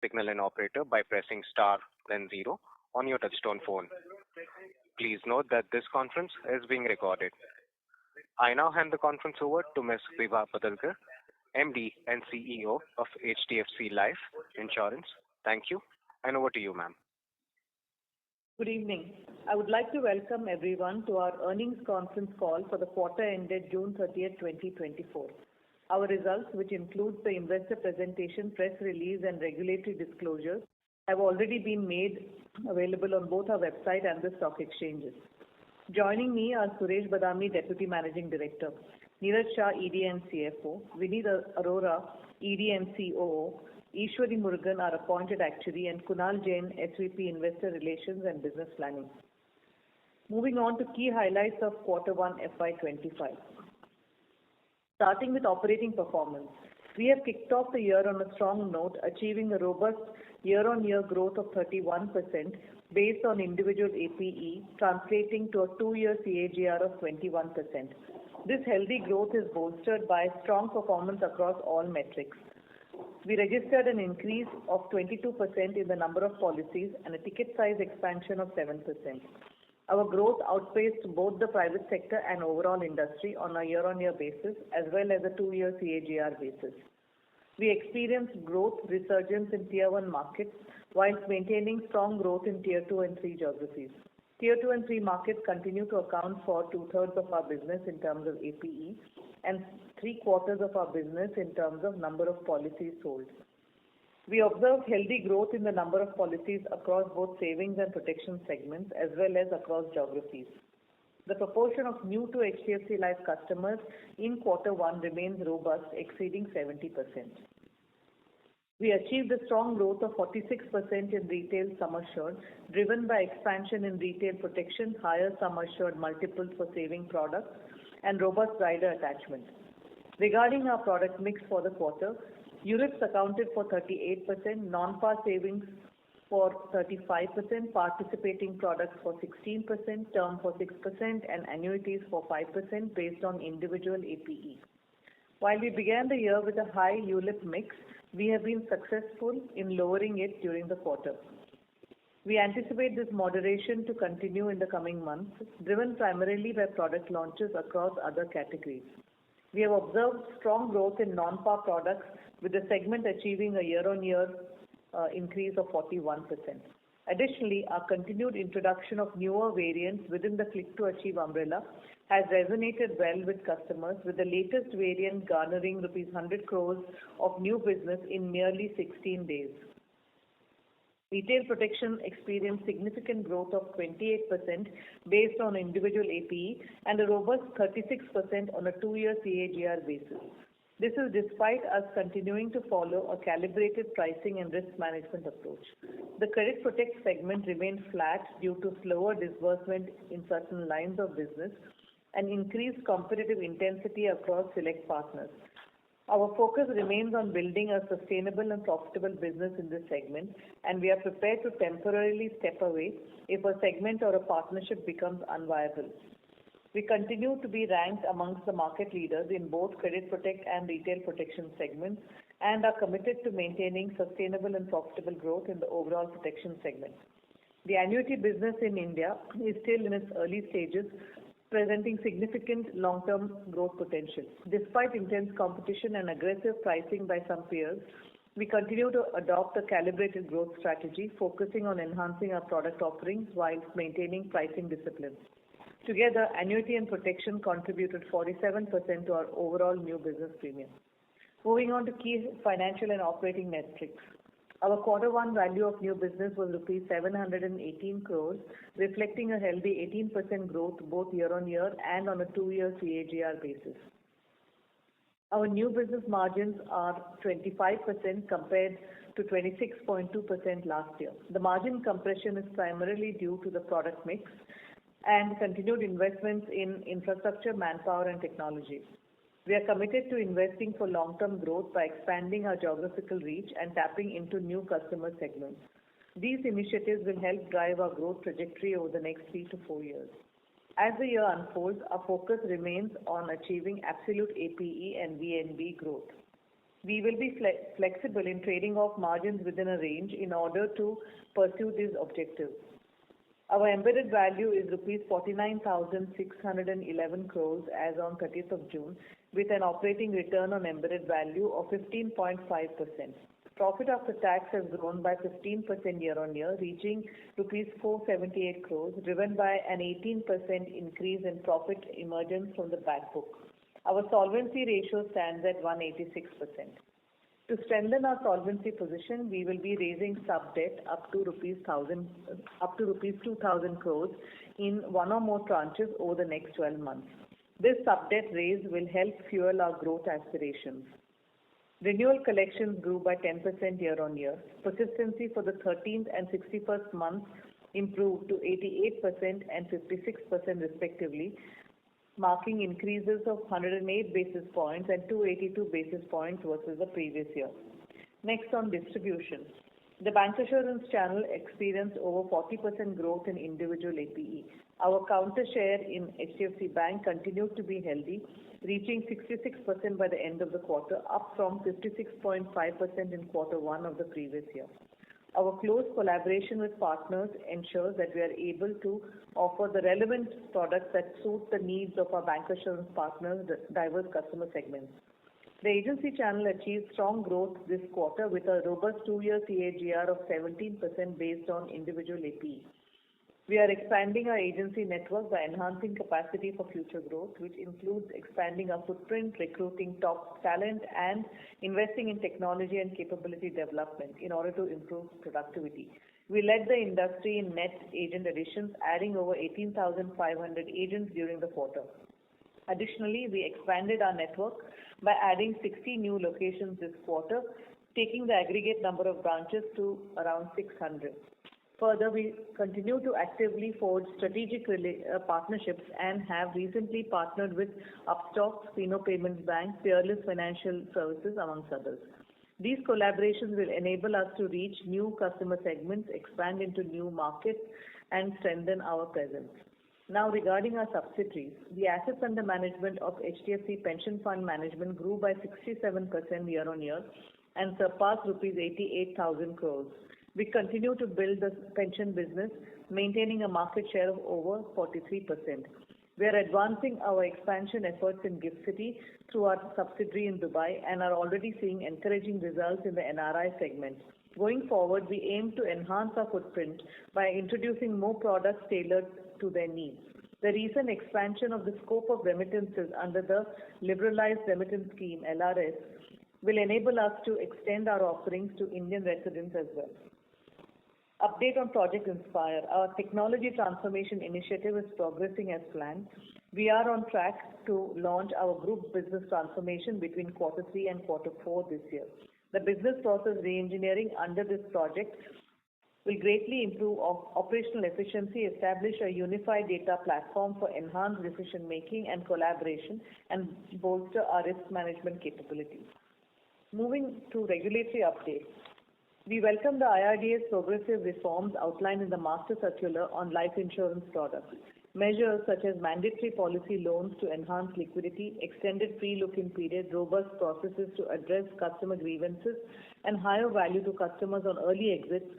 signal an operator by pressing star then zero on your touchtone phone. Please note that this conference is being recorded. I now hand the conference over to Ms. Vibha Padalkar, MD and CEO of HDFC Life Insurance. Thank you, and over to you, ma'am. Good evening. I would like to welcome everyone to our earnings conference call for the quarter ended June 30th, 2024. Our results, which includes the investor presentation, press release, and regulatory disclosures, have already been made available on both our website and the stock exchanges. Joining me are Suresh Badami, Deputy Managing Director, Neeraj Shah, ED and CFO, Vineet Arora, ED and COO, Ishwari Murugan, our Appointed Actuary, and Kunal Jain, SVP Investor Relations and Business Planning. Moving on to key highlights of Q1FY25. Starting with operating performance, we have kicked off the year on a strong note, achieving a robust year-on-year growth of 31% based on individual APE, translating to a 2-year CAGR of 21%. This healthy growth is bolstered by strong performance across all metrics. We registered an increase of 22% in the number of policies and a ticket size expansion of 7%. Our growth outpaced both the private sector and overall industry on a year-on-year basis as well as a 2-year CAGR basis. We experienced growth resurgence in Tier 1 markets whilst maintaining strong growth in Tier 2 and 3 geographies. Tier 2 and 3 markets continue to account for 2/3 of our business in terms of APE and 3/4 of our business in terms of number of policies sold. We observed healthy growth in the number of policies across both savings and protection segments as well as across geographies. The proportion of new to HDFC Life customers in Q1 remains robust, exceeding 70%. We achieved a strong growth of 46% in retail sum assured, driven by expansion in retail protection, higher sum assured multiples for saving products, and robust rider attachment. Regarding our product mix for the quarter, ULIPs accounted for 38%, non-par savings for 35%, participating products for 16%, term for 6%, and annuities for 5% based on individual APE. While we began the year with a high ULIP mix, we have been successful in lowering it during the quarter. We anticipate this moderation to continue in the coming months, driven primarily by product launches across other categories. We have observed strong growth in non-par products, with the segment achieving a year-on-year increase of 41%. Additionally, our continued introduction of newer variants within the Click to Achieve umbrella has resonated well with customers, with the latest variant garnering rupees 100 crores of new business in merely 16 days. Retail protection experienced significant growth of 28% based on individual APE and a robust 36% on a 2-year CAGR basis. This is despite us continuing to follow a calibrated pricing and risk management approach. The Credit Protect segment remained flat due to slower disbursement in certain lines of business and increased competitive intensity across select partners. Our focus remains on building a sustainable and profitable business in this segment, and we are prepared to temporarily step away if a segment or a partnership becomes unviable. We continue to be ranked amongst the market leaders in both Credit Protect and Retail Protection segments and are committed to maintaining sustainable and profitable growth in the overall protection segment. The annuity business in India is still in its early stages, presenting significant long-term growth potential. Despite intense competition and aggressive pricing by some peers, we continue to adopt a calibrated growth strategy, focusing on enhancing our product offerings while maintaining pricing discipline. Together, annuity and protection contributed 47% to our overall new business premium. Moving on to key financial and operating metrics. Our Q1 value of new business was rupees 718 crores, reflecting a healthy 18% growth both year-on-year and on a 2-year CAGR basis. Our new business margins are 25% compared to 26.2% last year. The margin compression is primarily due to the product mix and continued investments in infrastructure, manpower, and technology. We are committed to investing for long-term growth by expanding our geographical reach and tapping into new customer segments. These initiatives will help drive our growth trajectory over the next 3 to 4 years. As the year unfolds, our focus remains on achieving absolute APE and VNB growth. We will be flexible in trading off margins within a range in order to pursue these objectives. Our embedded value is rupees 49,611 crores as on 30th of June, with an operating return on embedded value of 15.5%. Profit after tax has grown by 15% year-on-year, reaching rupees 478 crores, driven by an 18% increase in profit emergence from the back book. Our solvency ratio stands at 186%. To strengthen our solvency position, we will be raising sub-debt up to rupees 2,000 crores in one or more tranches over the next 12 months. This sub-debt raise will help fuel our growth aspirations. Renewal collections grew by 10% year-on-year. Persistency for the 13th and 61st months improved to 88% and 56% respectively, marking increases of 108 basis points and 282 basis points versus the previous year. Next, on distribution. The bancassurance channel experienced over 40% growth in individual APE. Our counter share in HDFC Bank continued to be healthy, reaching 66% by the end of the quarter, up from 56.5% in Q1 of the previous year. Our close collaboration with partners ensures that we are able to offer the relevant products that suit the needs of our bancassurance partners' diverse customer segments. The agency channel achieved strong growth this quarter with a robust 2-year CAGR of 17% based on individual APE. We are expanding our agency network by enhancing capacity for future growth, which includes expanding our footprint, recruiting top talent, and investing in technology and capability development in order to improve productivity. We led the industry in net agent additions, adding over 18,500 agents during the quarter. Additionally, we expanded our network by adding 60 new locations this quarter, taking the aggregate number of branches to around 600. Further, we continue to actively forge strategic partnerships and have recently partnered with Upstox, Fino Payments Bank, Peerless Financial Services, amongst others. These collaborations will enable us to reach new customer segments, expand into new markets, and strengthen our presence. Now, regarding our subsidiaries, the assets under management of HDFC Pension Fund Management grew by 67% year-on-year and surpassed rupees 88,000 crores. We continue to build the pension business, maintaining a market share of over 43%. We are advancing our expansion efforts in GIFT City through our subsidiary in Dubai and are already seeing encouraging results in the NRI segment. Going forward, we aim to enhance our footprint by introducing more products tailored to their needs. The recent expansion of the scope of remittances under the Liberalized Remittance Scheme, LRS, will enable us to extend our offerings to Indian residents as well. Update on Project Inspire. Our technology transformation initiative is progressing as planned. We are on track to launch our group business transformation between Q3 and Q4 this year. The business process reengineering under this project will greatly improve operational efficiency, establish a unified data platform for enhanced decision making and collaboration, and bolster our risk management capabilities. Moving to regulatory updates. We welcome the IRDA's progressive reforms outlined in the Master Circular on life insurance products. Measures such as mandatory policy loans to enhance liquidity, extended free look-in period, robust processes to address customer grievances, and higher value to customers on early exits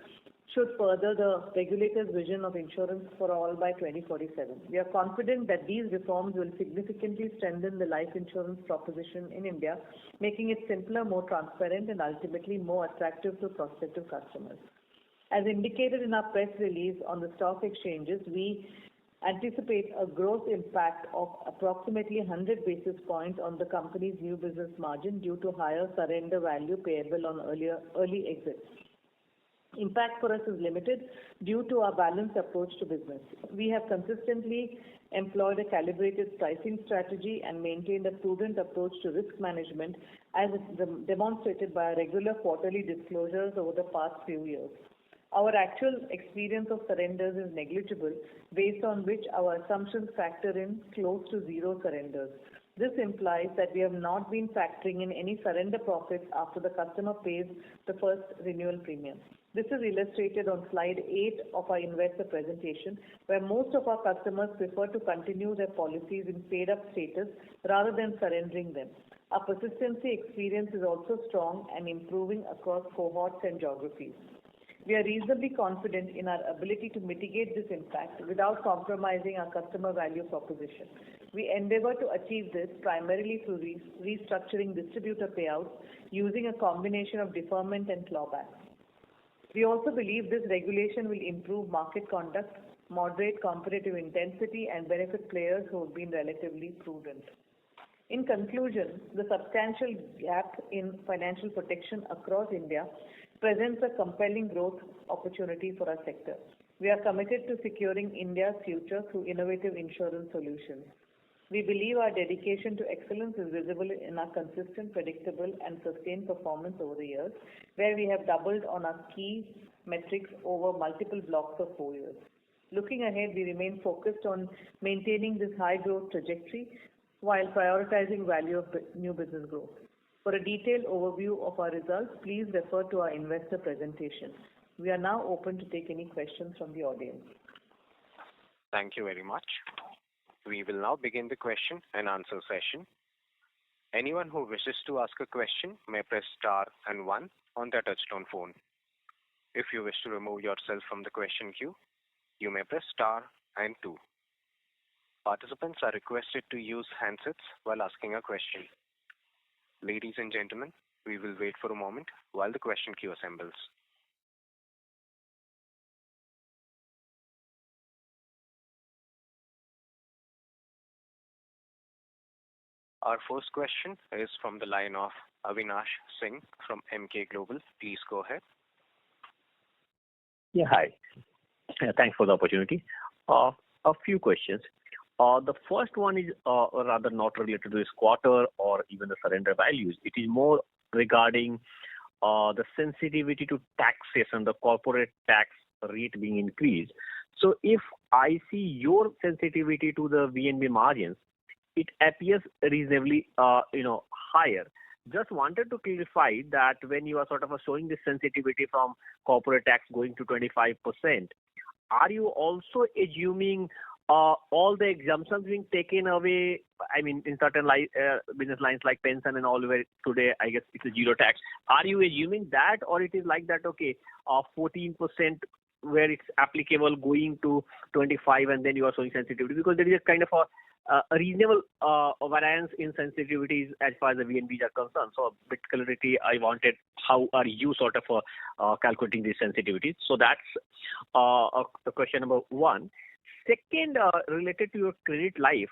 should further the regulator's vision of insurance for all by 2047. We are confident that these reforms will significantly strengthen the life insurance proposition in India, making it simpler, more transparent, and ultimately more attractive to prospective customers. As indicated in our press release on the stock exchanges, we anticipate a growth impact of approximately 100 basis points on the company's new business margin due to higher surrender value payable on early exits. Impact for us is limited due to our balanced approach to business. We have consistently employed a calibrated pricing strategy and maintained a prudent approach to risk management as demonstrated by regular quarterly disclosures over the past few years. Our actual experience of surrenders is negligible, based on which our assumptions factor in close to zero surrenders. This implies that we have not been factoring in any surrender profits after the customer pays the first renewal premium. This is illustrated on slide 8 of our investor presentation, where most of our customers prefer to continue their policies in paid-up status rather than surrendering them. Our persistency experience is also strong and improving across cohorts and geographies. We are reasonably confident in our ability to mitigate this impact without compromising our customer value proposition. We endeavor to achieve this primarily through restructuring distributor payouts using a combination of deferment and clawback. We also believe this regulation will improve market conduct, moderate competitive intensity, and benefit players who have been relatively prudent. In conclusion, the substantial gap in financial protection across India presents a compelling growth opportunity for our sector. We are committed to securing India's future through innovative insurance solutions. We believe our dedication to excellence is visible in our consistent, predictable, and sustained performance over the years, where we have doubled on our key metrics over multiple blocks of 4 years. Looking ahead, we remain focused on maintaining this high growth trajectory while prioritizing value of new business growth. For a detailed overview of our results, please refer to our investor presentation. We are now open to take any questions from the audience. Thank you very much. We will now begin the question and answer session. Anyone who wishes to ask a question may press star and 1 on their touchtone phone. If you wish to remove yourself from the question queue, you may press star and 2. Participants are requested to use handsets while asking a question. Ladies and gentlemen, we will wait for a moment while the question queue assembles. Our first question is from the line of Avinash Singh from Emkay Global. Please go ahead. Yeah, hi. Thanks for the opportunity. A few questions. The first one is rather not related to this quarter or even the surrender values. It is more regarding the sensitivity to taxation, the corporate tax rate being increased. So if I see your sensitivity to the VNB margins, it appears reasonably, higher. Just wanted to clarify that when you are sort of showing this sensitivity from corporate tax going to 25%, are you also assuming all the exemptions being taken away? I mean, in certain business lines like pension and all, where today I guess it's a zero tax. Are you assuming that, or it is like that? Okay, 14% where it's applicable going to 25, and then you are showing sensitivity, because there is a kind of a reasonable variance in sensitivities as far as the VNBs are concerned. So a bit clarity I wanted. How are you sort of calculating these sensitivities? So that's question number 1. Second, related to your credit life,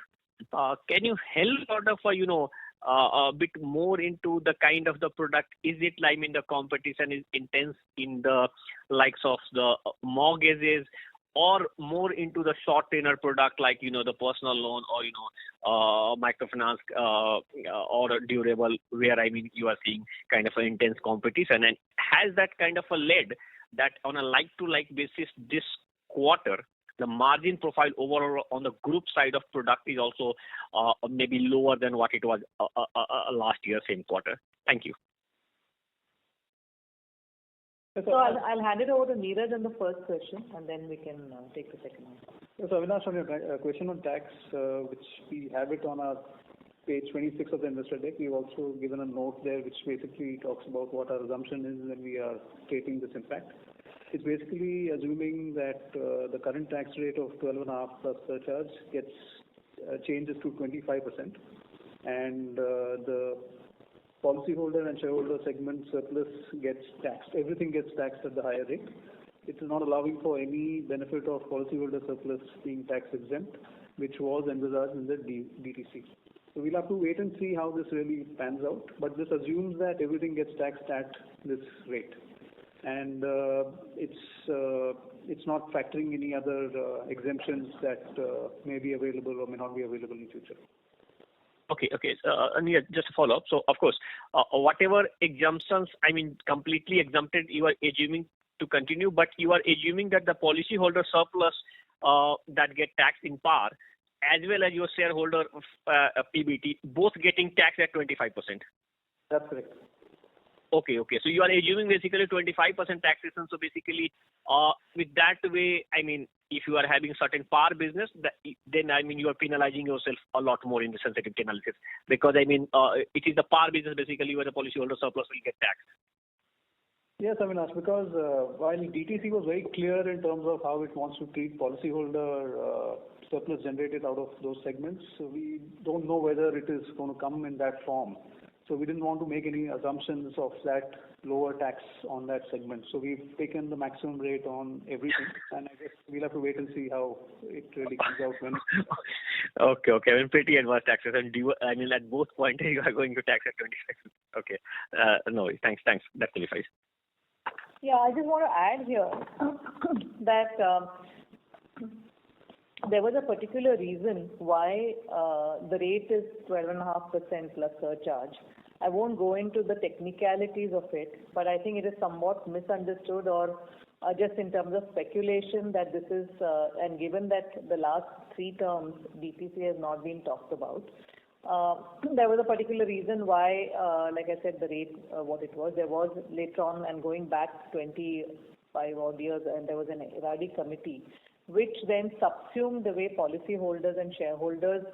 can you help sort of a bit more into the kind of the product? Is it like in the competition is intense in the likes of the mortgages, or more into the short tenor product like the personal loan or microfinance or durable, where you are seeing kind of an intense competition? And has that kind of a led that on a like to like basis this quarter the margin profile overall on the group side of product is also maybe lower than what it was last year same quarter? Thank you. So I'll hand it over to Neeraj on the first question, and then we can take the second one. So Avinash, on your question on tax, which we have it on our page 26 of the investor deck, we've also given a note there which basically talks about what our assumption is when we are stating this impact. It's basically assuming that the current tax rate of 12.5 plus surcharge changes to 25%, and the policyholder and shareholder segment surplus gets taxed. Everything gets taxed at the higher rate. It is not allowing for any benefit of policyholder surplus being tax exempt, which was envisaged in the DTC. So we'll have to wait and see how this really pans out. But this assumes that everything gets taxed at this rate, and it's not factoring any other exemptions that may be available or may not be available in future. Okay. Just a follow-up. So, of course, whatever exemptions, completely exempted, you are assuming to continue, but you are assuming that the policyholder surplus that get taxed in par, as well as your shareholder PBT, both getting taxed at 25%. That's correct. Okay. So you are assuming basically 25% taxation. So basically, with that way, I mean, if you are having certain par business, then I mean you are penalizing yourself a lot more in the sensitivity analysis, because I mean it is the par business basically where the policyholder surplus will get taxed. Yes, Avinash, because while DTC was very clear in terms of how it wants to treat policyholder surplus generated out of those segments, so we don't know whether it is going to come in that form. So we didn't want to make any assumptions of that lower tax on that segment. So we've taken the maximum rate on everything, and I guess we'll have to wait and see how it really comes out when. Okay. I mean, pretty advanced taxes, and I mean, at both points you are going to tax at 25%. Okay. No, thanks. That clarifies. Yeah, I just want to add here that there was a particular reason why the rate is 12.5% plus surcharge. I won't go into the technicalities of it, but I think it is somewhat misunderstood or just in terms of speculation that this is, and given that the last 3 terms DTC has not been talked about, there was a particular reason why, like I said, the rate, what it was. There was later on, and going back 25 odd years, and there was an IRADI committee, which then subsumed the way policyholders and shareholders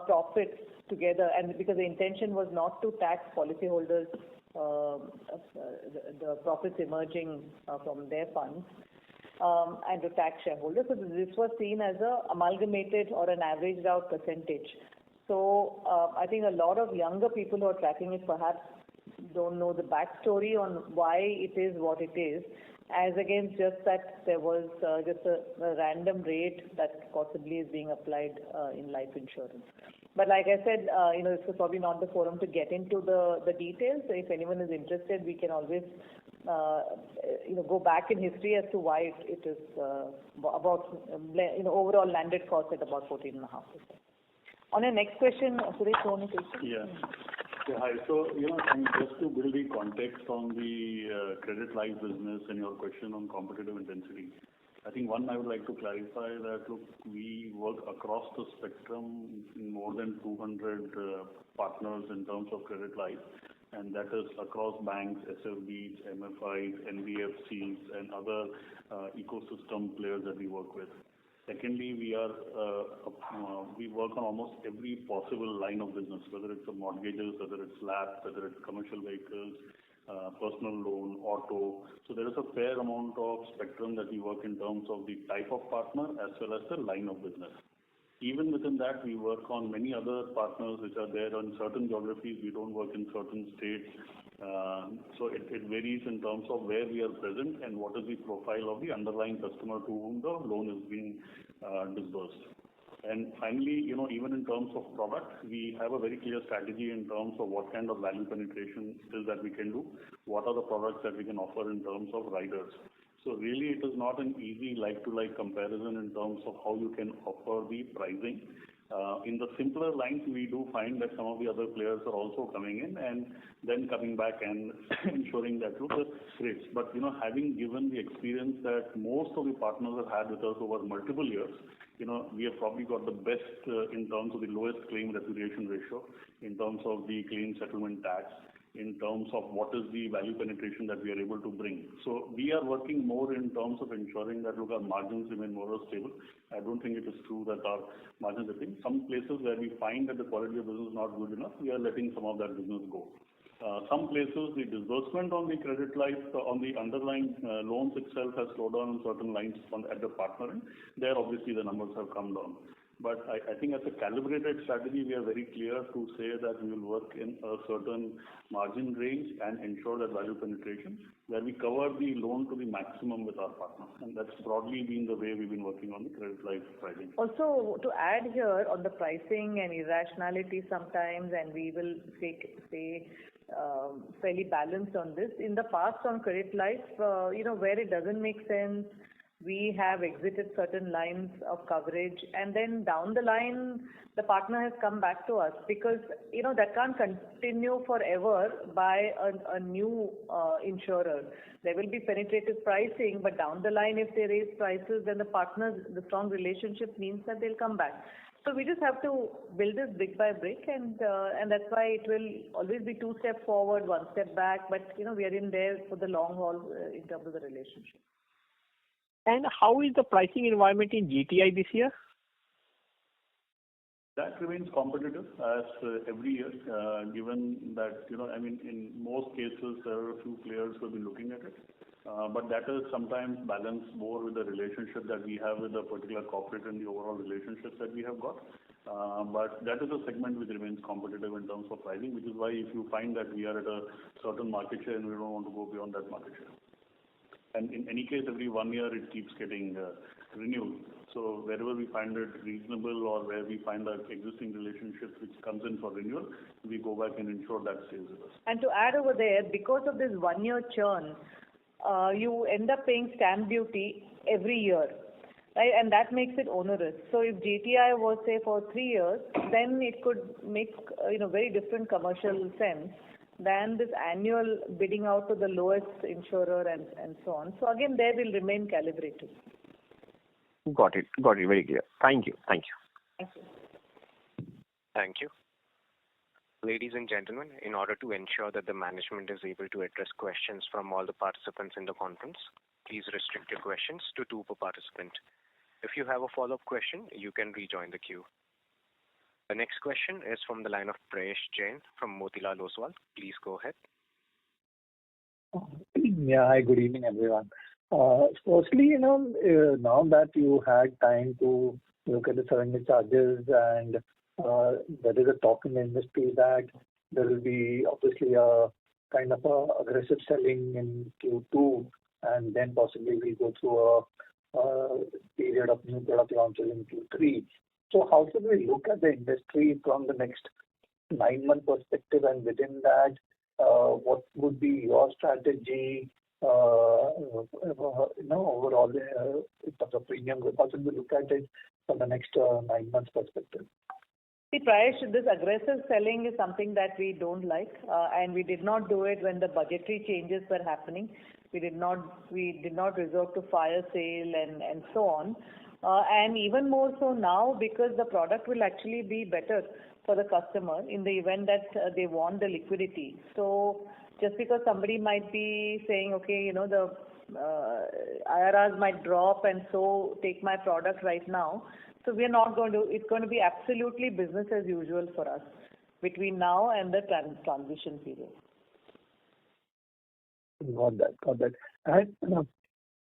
profits together, and because the intention was not to tax policyholders the profits emerging from their funds, and to tax shareholders. So this was seen as a amalgamated or an averaged out percentage. So I think a lot of younger people who are tracking it perhaps don't know the backstory on why it is what it is, as against just that there was just a random rate that possibly is being applied in life insurance. But like I said, this is probably not the forum to get into the details. So if anyone is interested, we can always go back in history as to why it is about overall landed cost at about 14.5%. On your next question, Suresh, you want to take it? Yeah. Hi. So, and just to build the context on the credit life business and your question on competitive intensity, I think one I would like to clarify that, look, we work across the spectrum in more than 200 partners in terms of credit life, and that is across banks, SFBs, MFIs, NBFCs, and other ecosystem players that we work with. Secondly, we work on almost every possible line of business, whether it's mortgages, whether it's LAP, whether it's commercial vehicles, personal loan, auto. So there is a fair amount of spectrum that we work in terms of the type of partner as well as the line of business. Even within that, we work on many other partners which are there on certain geographies. We don't work in certain states. So it varies in terms of where we are present and what is the profile of the underlying customer to whom the loan is being disbursed. And finally, even in terms of product, we have a very clear strategy in terms of what kind of value penetration it is that we can do, what are the products that we can offer in terms of riders. So really, it is not an easy like-to-like comparison in terms of how you can offer the pricing. In the simpler lines, we do find that some of the other players are also coming in and then coming back and ensuring that the rates. But having given the experience that most of the partners have had with us over multiple years, we have probably got the best in terms of the lowest claim repudiation ratio, in terms of the claim settlement tax, in terms of what is the value penetration that we are able to bring. So we are working more in terms of ensuring that, look, our margins remain more or less stable. I don't think it is true that our margins are big. Some places where we find that the quality of business is not good enough, we are letting some of that business go. Some places, the disbursement on the credit life, on the underlying loans itself has slowed down on certain lines at the partner end. There, obviously, the numbers have come down. But I think as a calibrated strategy, we are very clear to say that we will work in a certain margin range and ensure that value penetration, where we cover the loan to the maximum with our partner. And that's broadly been the way we've been working on the credit life pricing. Also, to add here on the pricing and irrationality sometimes, and we will stay fairly balanced on this. In the past on credit life, where it doesn't make sense, we have exited certain lines of coverage, and then down the line, the partner has come back to us because, that can't continue forever by a new insurer. There will be penetrative pricing, but down the line, if they raise prices, then the partners, the strong relationship means that they'll come back. So we just have to build this brick by brick, and that's why it will always be 2 steps forward, 1 step back. But we are in there for the long haul in terms of the relationship. And how is the pricing environment in GTI this year? That remains competitive as every year, given that, in most cases, there are a few players who have been looking at it. But that is sometimes balanced more with the relationship that we have with a particular corporate and the overall relationships that we have got. But that is a segment which remains competitive in terms of pricing, which is why if you find that we are at a certain market share and we don't want to go beyond that market share. And in any case, every 1 year it keeps getting renewed. So wherever we find it reasonable or where we find that existing relationship which comes in for renewal, we go back and ensure that stays with us. And to add over there, because of this 1 year churn, you end up paying stamp duty every year, right? And that makes it onerous. So if GTI was say for 3 years, then it could make very different commercial sense than this annual bidding out to the lowest insurer and so on. So again, there will remain calibrated. Got it. Very clear. Thank you. Thank you. Thank you. Ladies and gentlemen, in order to ensure that the management is able to address questions from all the participants in the conference, please restrict your questions to 2 per participant. If you have a follow-up question, you can rejoin the queue. The next question is from the line of Prayesh Jain from Motilal Oswal. Please go ahead. Yeah, hi, good evening, everyone. Firstly, now that you had time to look at the surrender charges and there is a talk in the industry that there will be obviously a kind of aggressive selling in Q2 and then possibly we go through a period of new product launches in Q3. So how should we look at the industry from the next 9-month perspective, and within that, what would be your strategy overall in terms of premium? How should we look at it from the next 9 months perspective? See, Prayesh, this aggressive selling is something that we don't like, and we did not do it when the budgetary changes were happening. We did not resort to fire sale and so on. And even more so now, because the product will actually be better for the customer in the event that they want the liquidity. So just because somebody might be saying, okay, the IRRs might drop and so take my product right now. So we are not going to, it's going to be absolutely business as usual for us between now and the transition period. Got that. And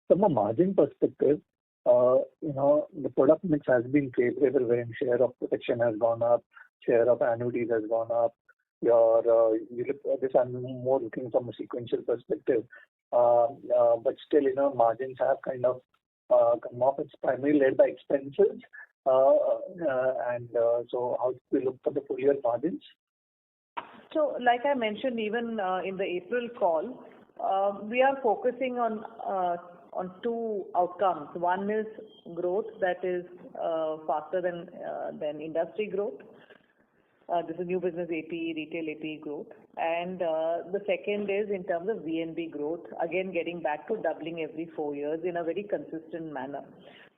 from a margin perspective, the product mix has been favorable when share of protection has gone up, share of annuities has gone up. This I'm more looking from a sequential perspective, but still, margins have kind of come off. It's primarily led by expenses, and so how do we look for the full year margins? So, like I mentioned, even in the April call, we are focusing on 2 outcomes. One is growth that is faster than industry growth. This is new business APE, retail APE growth. And the second is in terms of VNB growth, again getting back to doubling every 4 years in a very consistent manner.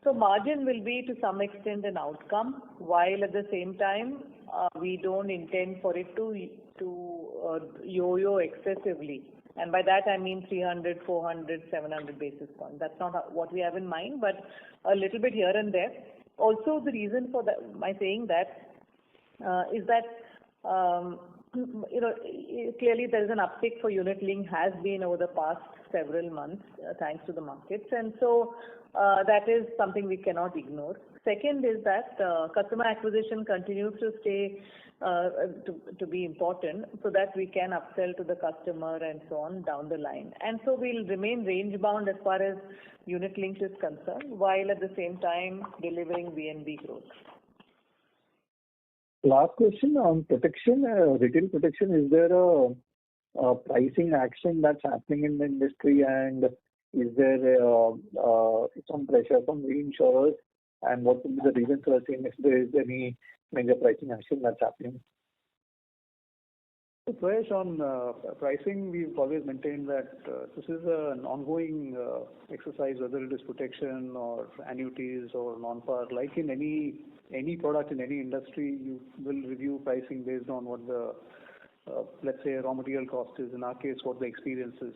So margin will be to some extent an outcome, while at the same time we don't intend for it to yo-yo excessively. And by that I mean 300, 400, 700 basis points. That's not what we have in mind, but a little bit here and there. Also, the reason for that, my saying that is that clearly there is an uptick for unit link has been over the past several months thanks to the markets, and so that is something we cannot ignore. Second is that customer acquisition continues to stay to be important so that we can upsell to the customer and so on down the line. And so we'll remain range bound as far as unit link is concerned, while at the same time delivering VNB growth. Last question on protection, retail protection. Is there a pricing action that's happening in the industry, and is there some pressure from reinsurers? And what would be the reason for seeing if there is any major pricing action that's happening? So Prayesh, on pricing, we've always maintained that this is an ongoing exercise, whether it is protection or annuities or non-par. Like in any product in any industry, you will review pricing based on what the let's say raw material cost is. In our case, what the experience is,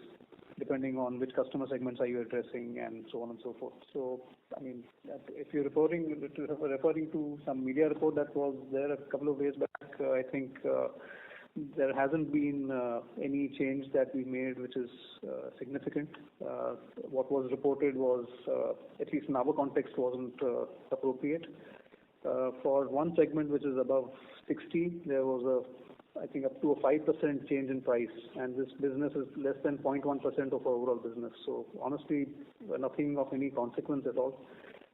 depending on which customer segments are you addressing, and so on and so forth. So, I mean, if you're referring to some media report that was there a couple of days back, I think there hasn't been any change that we made which is significant. What was reported was, at least in our context, wasn't appropriate. For one segment which is above 60, there was I think up to a 5% change in price, and this business is less than 0.1% of our overall business. So honestly, nothing of any consequence at all.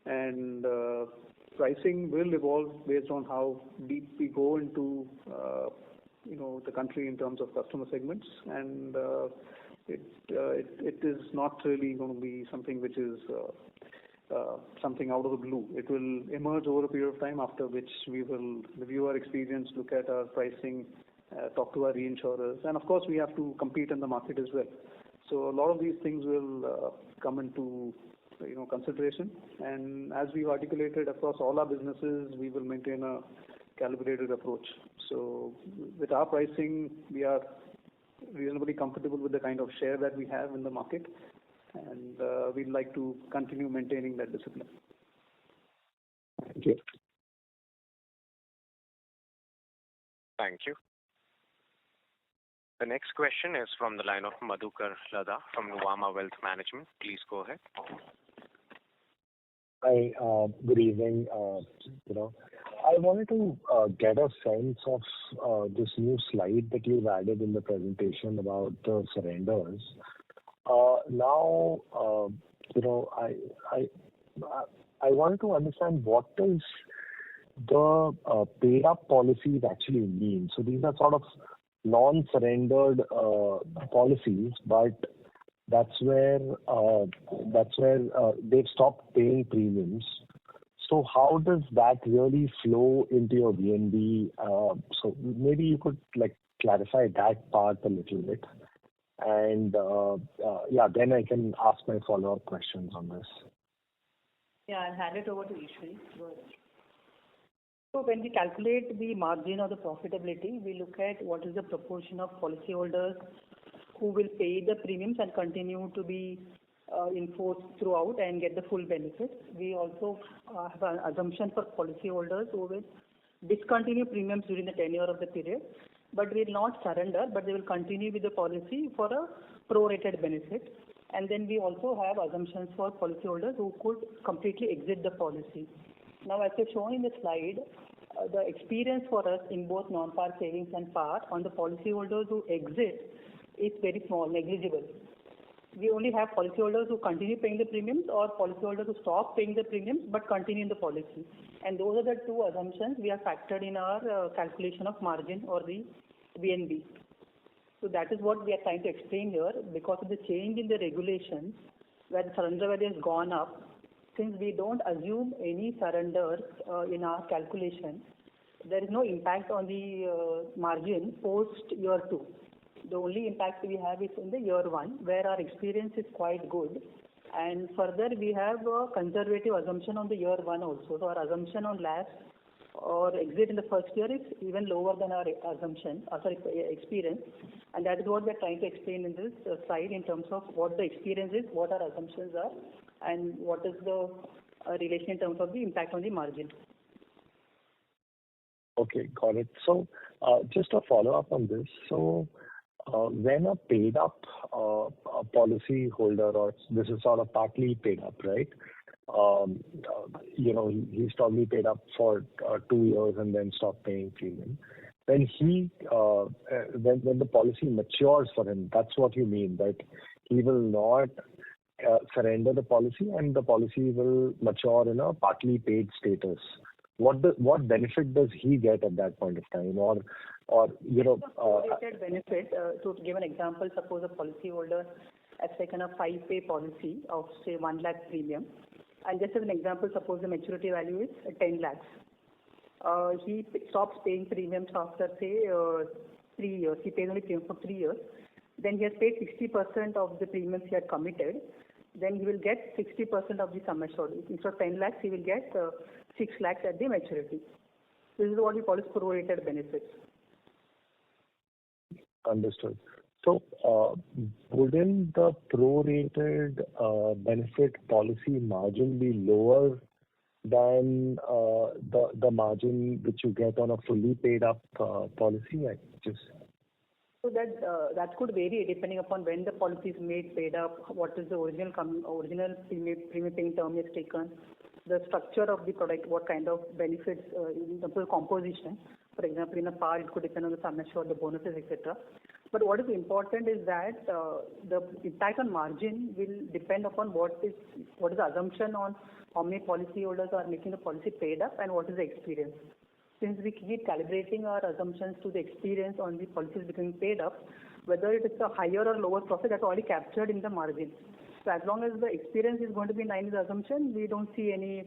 And pricing will evolve based on how deep we go into the country in terms of customer segments, and it is not really going to be something which is something out of the blue. It will emerge over a period of time, after which we will review our experience, look at our pricing, talk to our reinsurers, and of course we have to compete in the market as well. So a lot of these things will come into consideration, and as we've articulated across all our businesses, we will maintain a calibrated approach. So with our pricing, we are reasonably comfortable with the kind of share that we have in the market, and we'd like to continue maintaining that discipline. Thank you. Thank you. The next question is from the line of Madhukar Ladha from Nuvama Wealth Management. Please go ahead. Hi, good evening. I wanted to get a sense of this new slide that you've added in the presentation about the surrenders. Now, I wanted to understand what does the paid up policies actually mean. So these are sort of non-surrendered policies, but that's where they've stopped paying premiums. So how does that really flow into your VNB? So maybe you could clarify that part a little bit, and then I can ask my follow-up questions on this. Yeah, I'll hand it over to Ishwari. Go ahead. So when we calculate the margin or the profitability, we look at what is the proportion of policyholders who will pay the premiums and continue to be in force throughout and get the full benefits. We also have an assumption for policyholders who will discontinue premiums during the tenure of the period, but will not surrender, but they will continue with the policy for a prorated benefit. And then we also have assumptions for policyholders who could completely exit the policy. Now, as I've shown in the slide, the experience for us in both non-par savings and par on the policyholders who exit is very small, negligible. We only have policyholders who continue paying the premiums or policyholders who stop paying the premiums but continue in the policy. And those are the two assumptions we have factored in our calculation of margin or the VNB. So that is what we are trying to explain here. Because of the change in the regulations where the surrender value has gone up, since we don't assume any surrenders in our calculation, there is no impact on the margin post year 2. The only impact we have is in the year 1, where our experience is quite good. And further, we have a conservative assumption on the year 1 also. So our assumption on lapse or exit in the first year is even lower than our experience. And that is what we are trying to explain in this slide in terms of what the experience is, what our assumptions are, and what is the relation in terms of the impact on the margin. Okay, got it. So just a follow-up on this. So when a paid up policy holder, or this is sort of partly paid up, right? He's probably paid up for 2 years and then stopped paying premium. When when the policy matures for him, that's what you mean, that he will not surrender the policy and the policy will mature in a partly paid status. What benefit does he get at that point of time, or benefit? To give an example, suppose a policyholder has taken a 5-pay policy of say 1 lakh premium, and just as an example, suppose the maturity value is 10 lakhs. He stops paying premiums after say 3 years, he pays only premium for 3 years, then he has paid 60% of the premiums he had committed, then he will get 60% of the sum assured. Instead of 10 lakhs, he will get 6 lakhs at the maturity. This is what we call as prorated benefits. Understood. So, wouldn't the prorated benefit policy margin be lower than the margin which you get on a fully paid up policy? So that could vary depending upon when the policy is made, paid up, what is the original premium paying term is taken, the structure of the product, what kind of benefits, in terms of composition. For example, in a par, it could depend on the sum assured, the bonuses, etc. But what is important is that the impact on margin will depend upon what is the assumption on how many policyholders are making the policy paid up and what is the experience. Since we keep calibrating our assumptions to the experience on the policies becoming paid up, whether it is a higher or lower profit, that's already captured in the margin. So as long as the experience is going to be in line with the assumption, we don't see any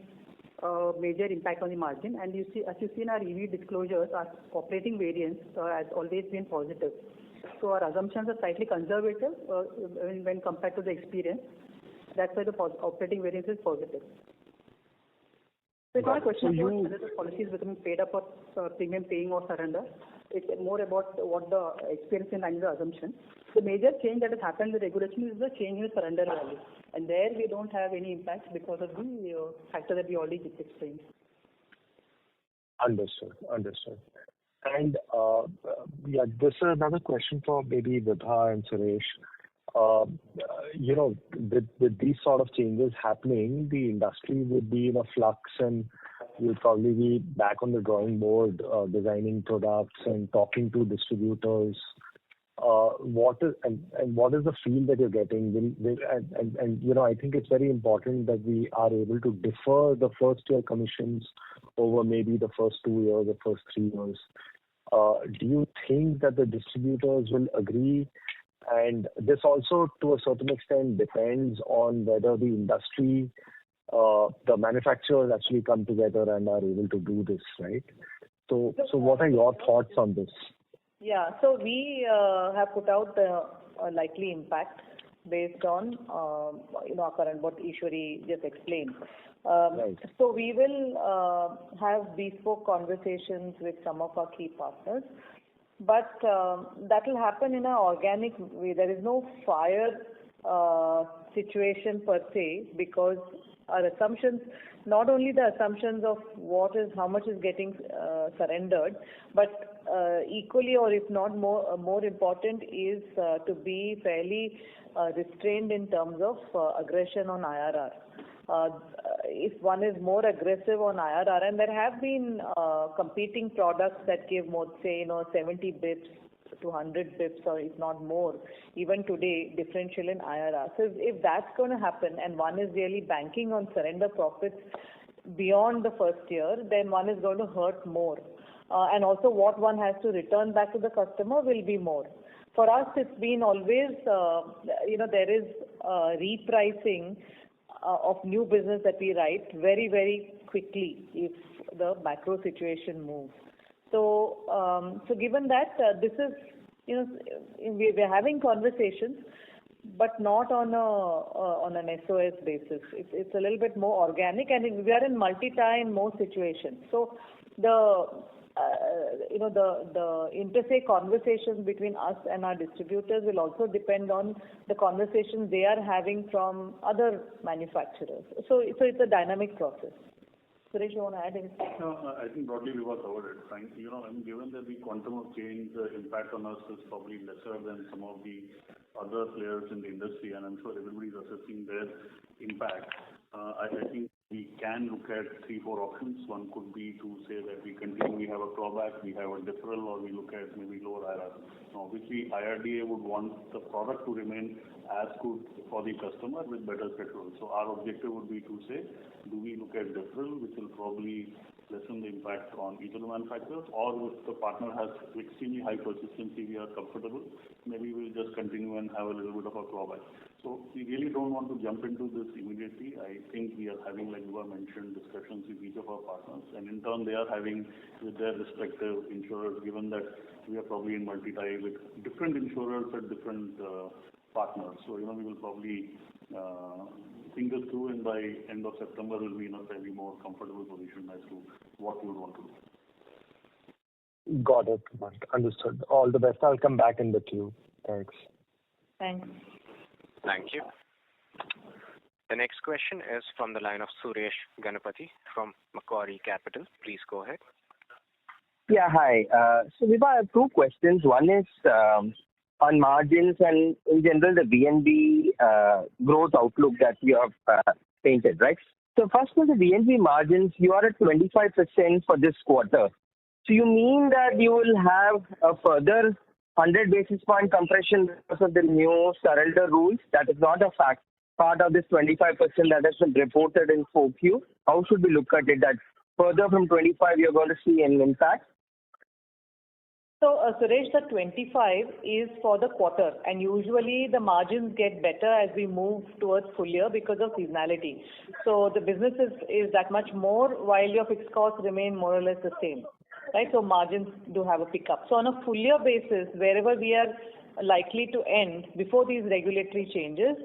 major impact on the margin. And as you see in our EV disclosures, our operating variance has always been positive. So our assumptions are slightly conservative when compared to the experience. That's why the operating variance is positive. So it's not a question about whether the policy is becoming paid up or premium paying or surrender. It's more about what the experience in line with the assumption. The major change that has happened with regulation is the change in the surrender value. And there we don't have any impact because of the factor that we already explained. Understood. And this is another question for maybe Vibha and Suresh. With these sort of changes happening, the industry would be in a flux and will probably be back on the drawing board, designing products and talking to distributors. What is the feel that you're getting? I think it's very important that we are able to defer the first year commissions over maybe the first 2 years or first 3 years. Do you think that the distributors will agree? And this also, to a certain extent, depends on whether the industry, the manufacturers actually come together and are able to do this, right? So what are your thoughts on this? Yeah, so we have put out a likely impact based on our current, what Ishwari just explained. Right. So we will have bespoke conversations with some of our key partners. But that will happen in an organic way. There is no fire situation per se, because our assumptions, not only the assumptions of how much is getting surrendered, but equally, or if not more important, is to be fairly restrained in terms of aggression on IRR. If one is more aggressive on IRR, and there have been competing products that give more, say, 70 bips to 100 bips, or if not more, even today, differential in IRR. So if that's going to happen, and one is really banking on surrender profits beyond the first year, then one is going to hurt more. And also what one has to return back to the customer will be more. For us, it's been always, there is repricing of new business that we write very, very quickly if the macro situation moves. So, given that this is, we're having conversations, but not on an SOS basis. It's a little bit more organic, and we are in multi-tie in most situations. So the interstate conversations between us and our distributors will also depend on the conversations they are having from other manufacturers. So it's a dynamic process. Suresh, you want to add anything? No, I think broadly we were covered it. Given that the quantum of change, the impact on us is probably lesser than some of the other players in the industry, and I'm sure everybody is assessing their impact. I think we can look at 3-4 options. One could be to say that we continue, we have a clawback, we have a deferral, or we look at maybe lower IRR. Now, obviously, IRDA would want the product to remain as good for the customer with better control. So our objective would be to say, do we look at deferral, which will probably lessen the impact on each of the manufacturers, or if the partner has extremely high persistency, we are comfortable, maybe we'll just continue and have a little bit of a clawback. So we really don't want to jump into this immediately. I think we are having, like Yuva mentioned, discussions with each of our partners, and in turn they are having with their respective insurers, given that we are probably in multi-tie with different insurers at different partners. So, we will probably think this through, and by end of September, we'll be in a fairly more comfortable position as to what we would want to do. Got it. Understood. All the best. I'll come back in the queue. Thanks. Thanks. Thank you. The next question is from the line of Suresh Ganapathy from Macquarie Capital. Please go ahead. Yeah, hi. So, Vibha, I have two questions. One is on margins and in general the VNB growth outlook that you have painted, right? So first for the VNB margins, you are at 25% for this quarter. So you mean that you will have a further 100 basis point compression because of the new surrender rules? That is not a part of this 25% that has been reported in 4Q. How should we look at it? That further from 25 you're going to see an impact? So, Suresh, the 25 is for the quarter, and usually the margins get better as we move towards full year because of seasonality. So the business is that much more while your fixed costs remain more or less the same, right? So margins do have a pickup. So on a full year basis, wherever we are likely to end before these regulatory changes,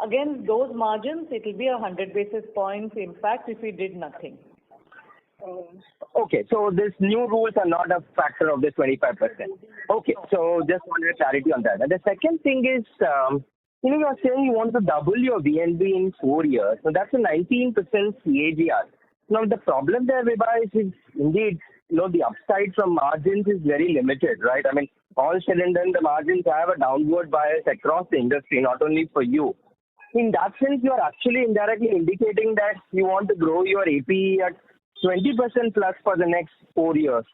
again, those margins, it will be 100 basis points impact if we did nothing. Okay, so these new rules are not a factor of the 25%. Okay, so just wanted clarity on that. And the second thing is, you are saying you want to double your VNB in 4 years. So that's a 19% CAGR. Now the problem there, Vibha, is indeed, the upside from margins is very limited, right? I mean, all cylinders, the margins have a downward bias across the industry, not only for you. In that sense, you are actually indirectly indicating that you want to grow your APE at 20% plus for the next 4 years.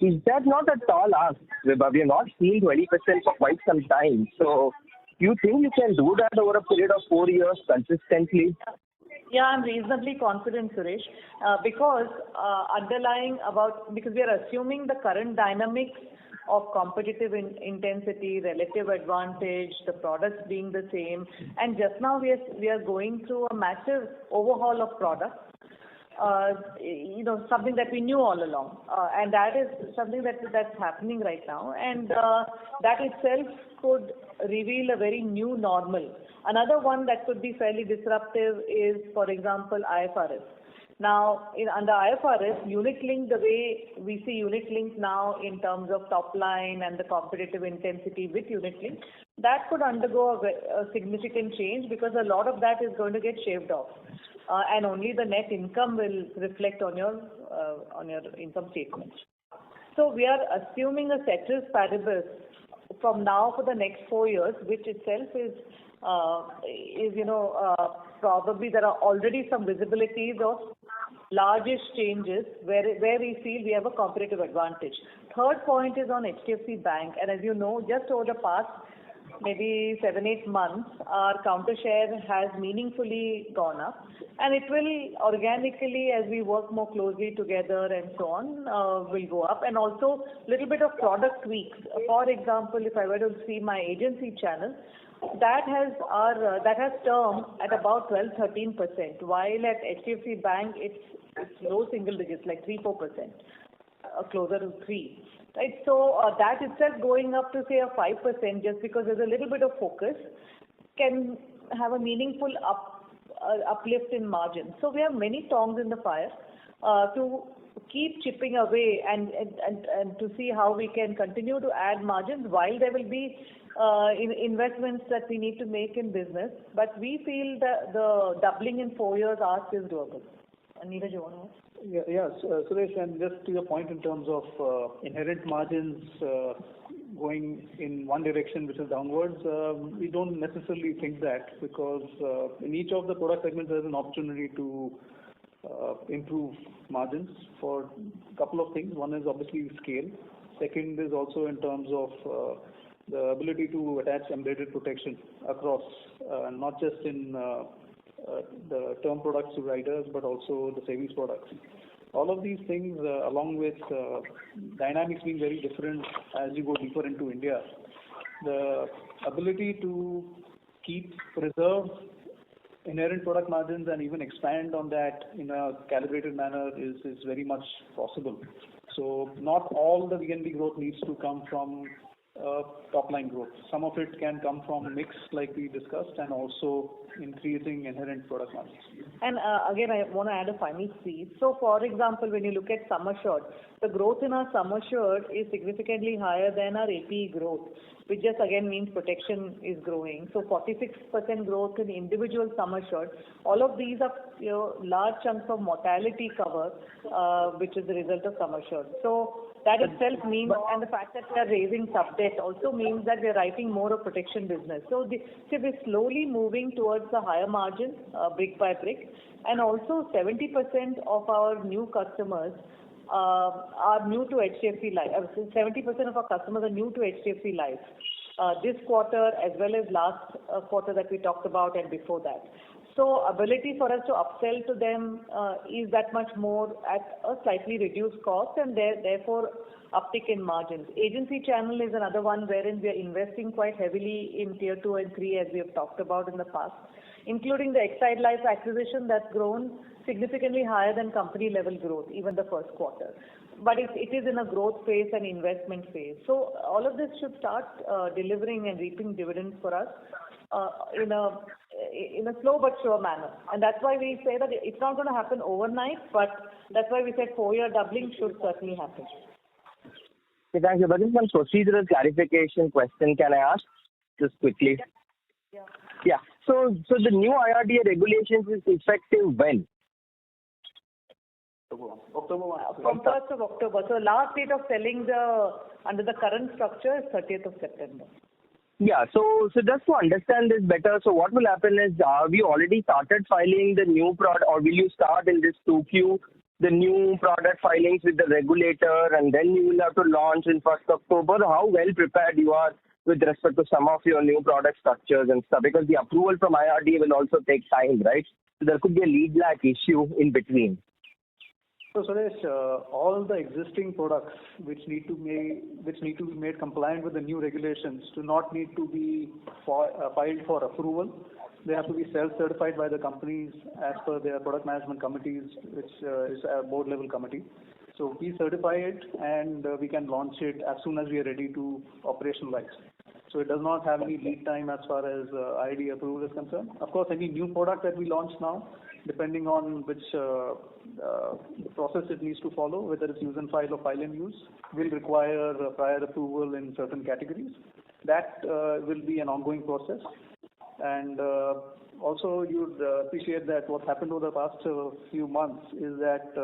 Is that not a tall ask, Vibha? We have not seen 20% for quite some time. So, do you think you can do that over a period of 4 years consistently? Yeah, I'm reasonably confident, Suresh, because because we are assuming the current dynamics of competitive intensity, relative advantage, the products being the same, and just now we are going through a massive overhaul of products. Something that we knew all along, and that is something that's happening right now, and that itself could reveal a very new normal. Another one that could be fairly disruptive is, for example, IFRS. Now, under IFRS, unit link, the way we see unit link now in terms of top line and the competitive intensity with unit link, that could undergo a significant change because a lot of that is going to get shaved off. And only the net income will reflect on your income statement. So we are assuming a ceteris paribus from now for the next 4 years, which itself is probably there are already some visibilities of largest changes where we feel we have a competitive advantage. Third point is on HDFC Bank, and as you know, just over the past maybe 7-8 months, our counter share has meaningfully gone up, and it will organically, as we work more closely together and so on, will go up, and also little bit of product tweaks. For example, if I were to see my agency channel, that has term at about 12-13%, while at HDFC Bank it's low single digits, like 3-4%, closer to 3%. Right, so that itself going up to say a 5% just because there's a little bit of focus can have a meaningful uplift in margin. So we have many tongs in the fire to keep chipping away and to see how we can continue to add margins while there will be investments that we need to make in business. But we feel that the doubling in 4 years ask is doable. Neeraj, you want to ask? Yeah, Suresh, and just to your point in terms of inherent margins going in one direction, which is downwards, we don't necessarily think that because in each of the product segments there's an opportunity to improve margins for a couple of things. One is obviously scale. Second is also in terms of the ability to attach embedded protection across, not just in the term products to riders, but also the savings products. All of these things, along with dynamics being very different as you go deeper into India, the ability to preserve inherent product margins and even expand on that in a calibrated manner is very much possible. So not all the VNB growth needs to come from top line growth. Some of it can come from mix like we discussed and also increasing inherent product margins. And again, I want to add a final piece. So for example, when you look at sum assured, the growth in our sum assured is significantly higher than our APE growth, which just again means protection is growing. So 46% growth in individual sum assured. All of these are large chunks of mortality cover, which is the result of sum assured. So that itself means, and the fact that we are raising sub-debt also means that we are writing more of protection business. So we're slowly moving towards the higher margin, brick by brick. And also 70% of our new customers are new to HDFC Life. 70% of our customers are new to HDFC Life. This quarter as well as last quarter that we talked about and before that. So ability for us to upsell to them is that much more at a slightly reduced cost and therefore uptick in margins. Agency channel is another one wherein we are investing quite heavily in tier 2 and 3 as we have talked about in the past, including the Exide Life acquisition that's grown significantly higher than company level growth, even the first quarter. But it is in a growth phase and investment phase. So all of this should start delivering and reaping dividends for us in a slow but sure manner. And that's why we say that it's not going to happen overnight, but that's why we said 4-year doubling should certainly happen. Okay, thank you. But just one procedural clarification question can I ask just quickly? Yeah. So the new IRDA regulations is effective when? October 1. From 1st of October. So last date of selling under the current structure is 30th of September. Yeah, so just to understand this better, so what will happen is, have you already started filing the new product, or will you start in this 2Q the new product filings with the regulator, and then you will have to launch in 1st October? How well prepared you are with respect to some of your new product structures and stuff? Because the approval from IRDA will also take time, right? So there could be a lead lag issue in between. So Suresh, all the existing products which need to be made compliant with the new regulations do not need to be filed for approval. They have to be self-certified by the companies as per their product management committees, which is a board level committee. So we certify it and we can launch it as soon as we are ready to operationalize. So it does not have any lead time as far as IRDA approval is concerned. Of course, any new product that we launch now, depending on which process it needs to follow, whether it's use and file or file and use, will require prior approval in certain categories. That will be an ongoing process. And also you'd appreciate that what happened over the past few months is that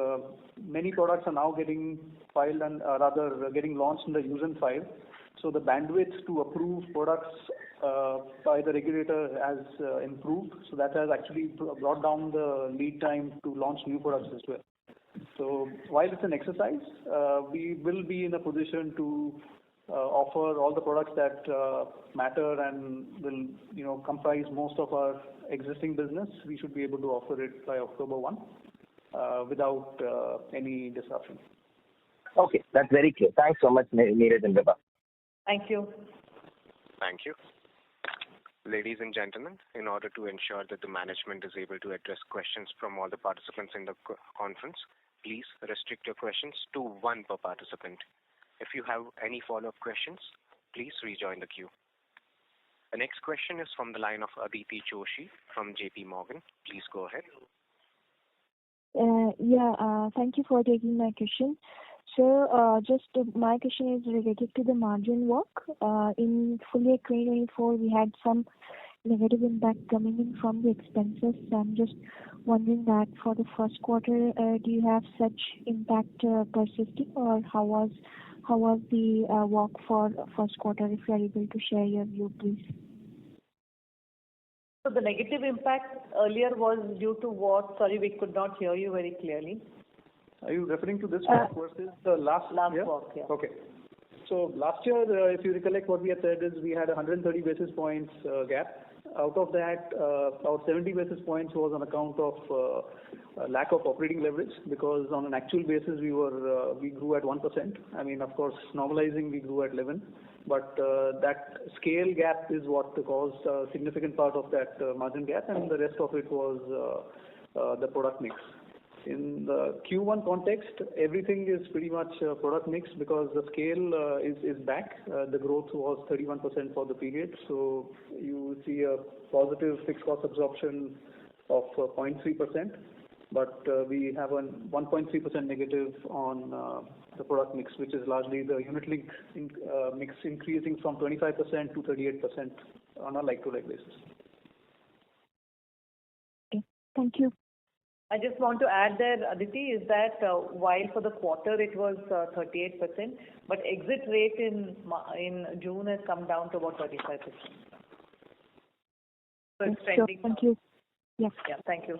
many products are now getting filed and rather getting launched in the use and file. So the bandwidth to approve products by the regulator has improved. So that has actually brought down the lead time to launch new products as well. So while it's an exercise, we will be in a position to offer all the products that matter and will comprise most of our existing business. We should be able to offer it by October 1 without any disruption. Okay, that's very clear. Thanks so much, Neeraj and Vibha. Thank you. Thank you. Ladies and gentlemen, in order to ensure that the management is able to address questions from all the participants in the conference, please restrict your questions to one per participant. If you have any follow-up questions, please rejoin the queue. The next question is from the line of Aditi Joshi from JP Morgan. Please go ahead. Thank you for taking my question. So, my question is related to the margin work. In full year 2024, we had some negative impact coming in from the expenses. So I'm just wondering that for the first quarter, do you have such impact persisting, or how was the work for first quarter? If you are able to share your view, please. So the negative impact earlier was due to what? Sorry, we could not hear you very clearly. Are you referring to this work versus the last year? Work, yeah. Okay. So last year, if you recollect, what we had said is we had 130 basis points gap. Out of that, about 70 basis points was on account of lack of operating leverage, because on an actual basis we grew at 1%. I mean, of course, normalizing we grew at 11%, but that scale gap is what caused a significant part of that margin gap, and the rest of it was the product mix. In the Q1 context, everything is pretty much product mix because the scale is back. The growth was 31% for the period. So you see a positive fixed cost absorption of 0.3%, but we have a 1.3% negative on the product mix, which is largely the unit link mix increasing from 25% to 38% on a like-to-like basis. Okay. Thank you. I just want to add there, Aditi, is that while for the quarter it was 38%, but exit rate in June has come down to about 35%. So it's trending. Thank you. Yeah, thank you.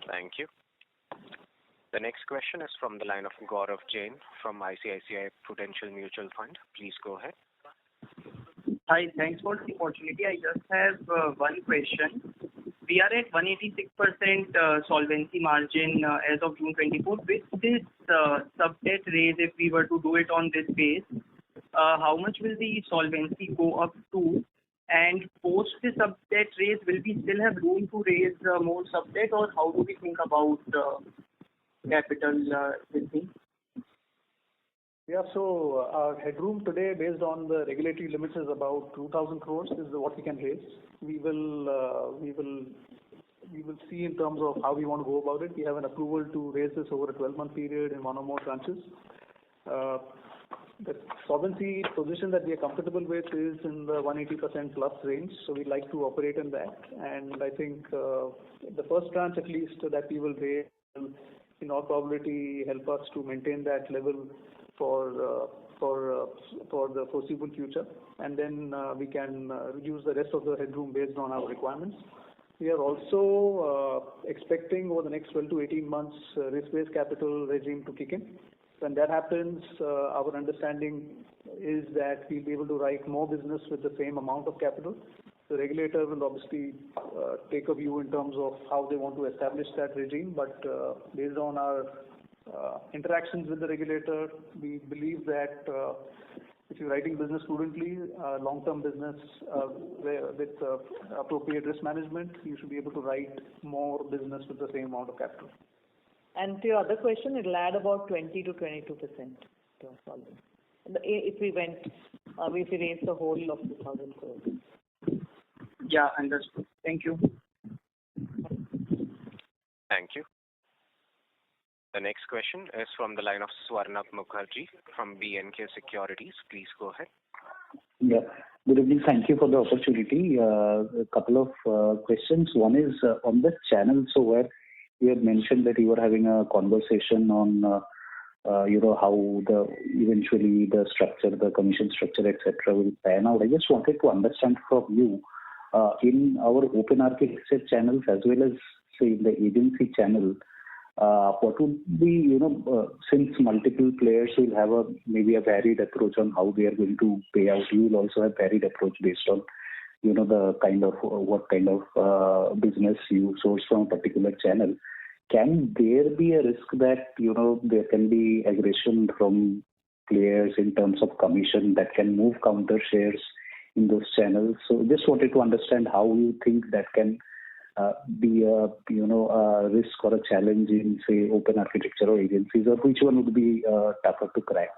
Thank you. The next question is from the line of Gaurav Jain from ICICI Prudential Mutual Fund. Please go ahead. Hi, thanks for the opportunity. I just have one question. We are at 186% solvency margin as of June 24. With this sub-debt raise, if we were to do it on this base, how much will the solvency go up to? And post the sub-debt raise, will we still have room to raise more sub-debt, or how do we think about capital with me? Yeah, so our headroom today, based on the regulatory limits, is about 2,000 crores. Is what we can raise. We will see in terms of how we want to go about it. We have an approval to raise this over a 12-month period in one or more tranches. The solvency position that we are comfortable with is in the 180% plus range, so we'd like to operate in that. And I think the first tranche, at least, that we will raise will, in all probability, help us to maintain that level for the foreseeable future, and then we can use the rest of the headroom based on our requirements. We are also expecting over the next 12 to 18 months risk-based capital regime to kick in. When that happens, our understanding is that we'll be able to write more business with the same amount of capital. The regulator will obviously take a view in terms of how they want to establish that regime, but based on our interactions with the regulator, we believe that if you're writing business prudently, long-term business with appropriate risk management, you should be able to write more business with the same amount of capital. And to your other question, it'll add about 20 to 22% to our solvency. If we raise the whole of 2,000 crores. Yeah, understood. Thank you. Thank you. The next question is from the line of Swarnabh Mukherjee from B&K Securities. Please go ahead. Yeah. Good evening. Thank you for the opportunity. A couple of questions. One is on the channel. So where you had mentioned that you were having a conversation on, how eventually the structure, the commission structure, etc., will pan out. I just wanted to understand from you, in our open architecture channels as well as, say, in the agency channel, what would be, since multiple players will have maybe a varied approach on how they are going to pay out, you will also have varied approach based on, the kind of, what kind of business you source from a particular channel. Can there be a risk that, there can be aggression from players in terms of commission that can move counter shares in those channels? So just wanted to understand how you think that can be a risk or a challenge in, say, open architecture or agencies, or which one would be tougher to crack?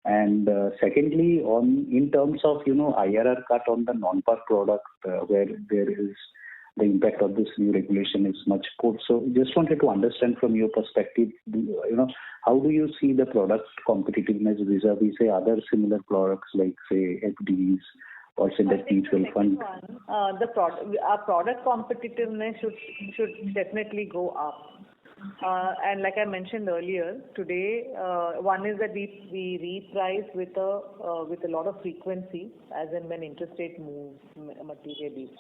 And secondly, in terms of IRR cut on the non-par product, where there is the impact of this new regulation is much poor. So just wanted to understand from your perspective, how do you see the product competitiveness vis-a-vis, say, other similar products like, say, FDs or say the mutual fund? Our product competitiveness should definitely go up. And like I mentioned earlier, today, one is that we reprice with a lot of frequency, as in when interest rate moves materially.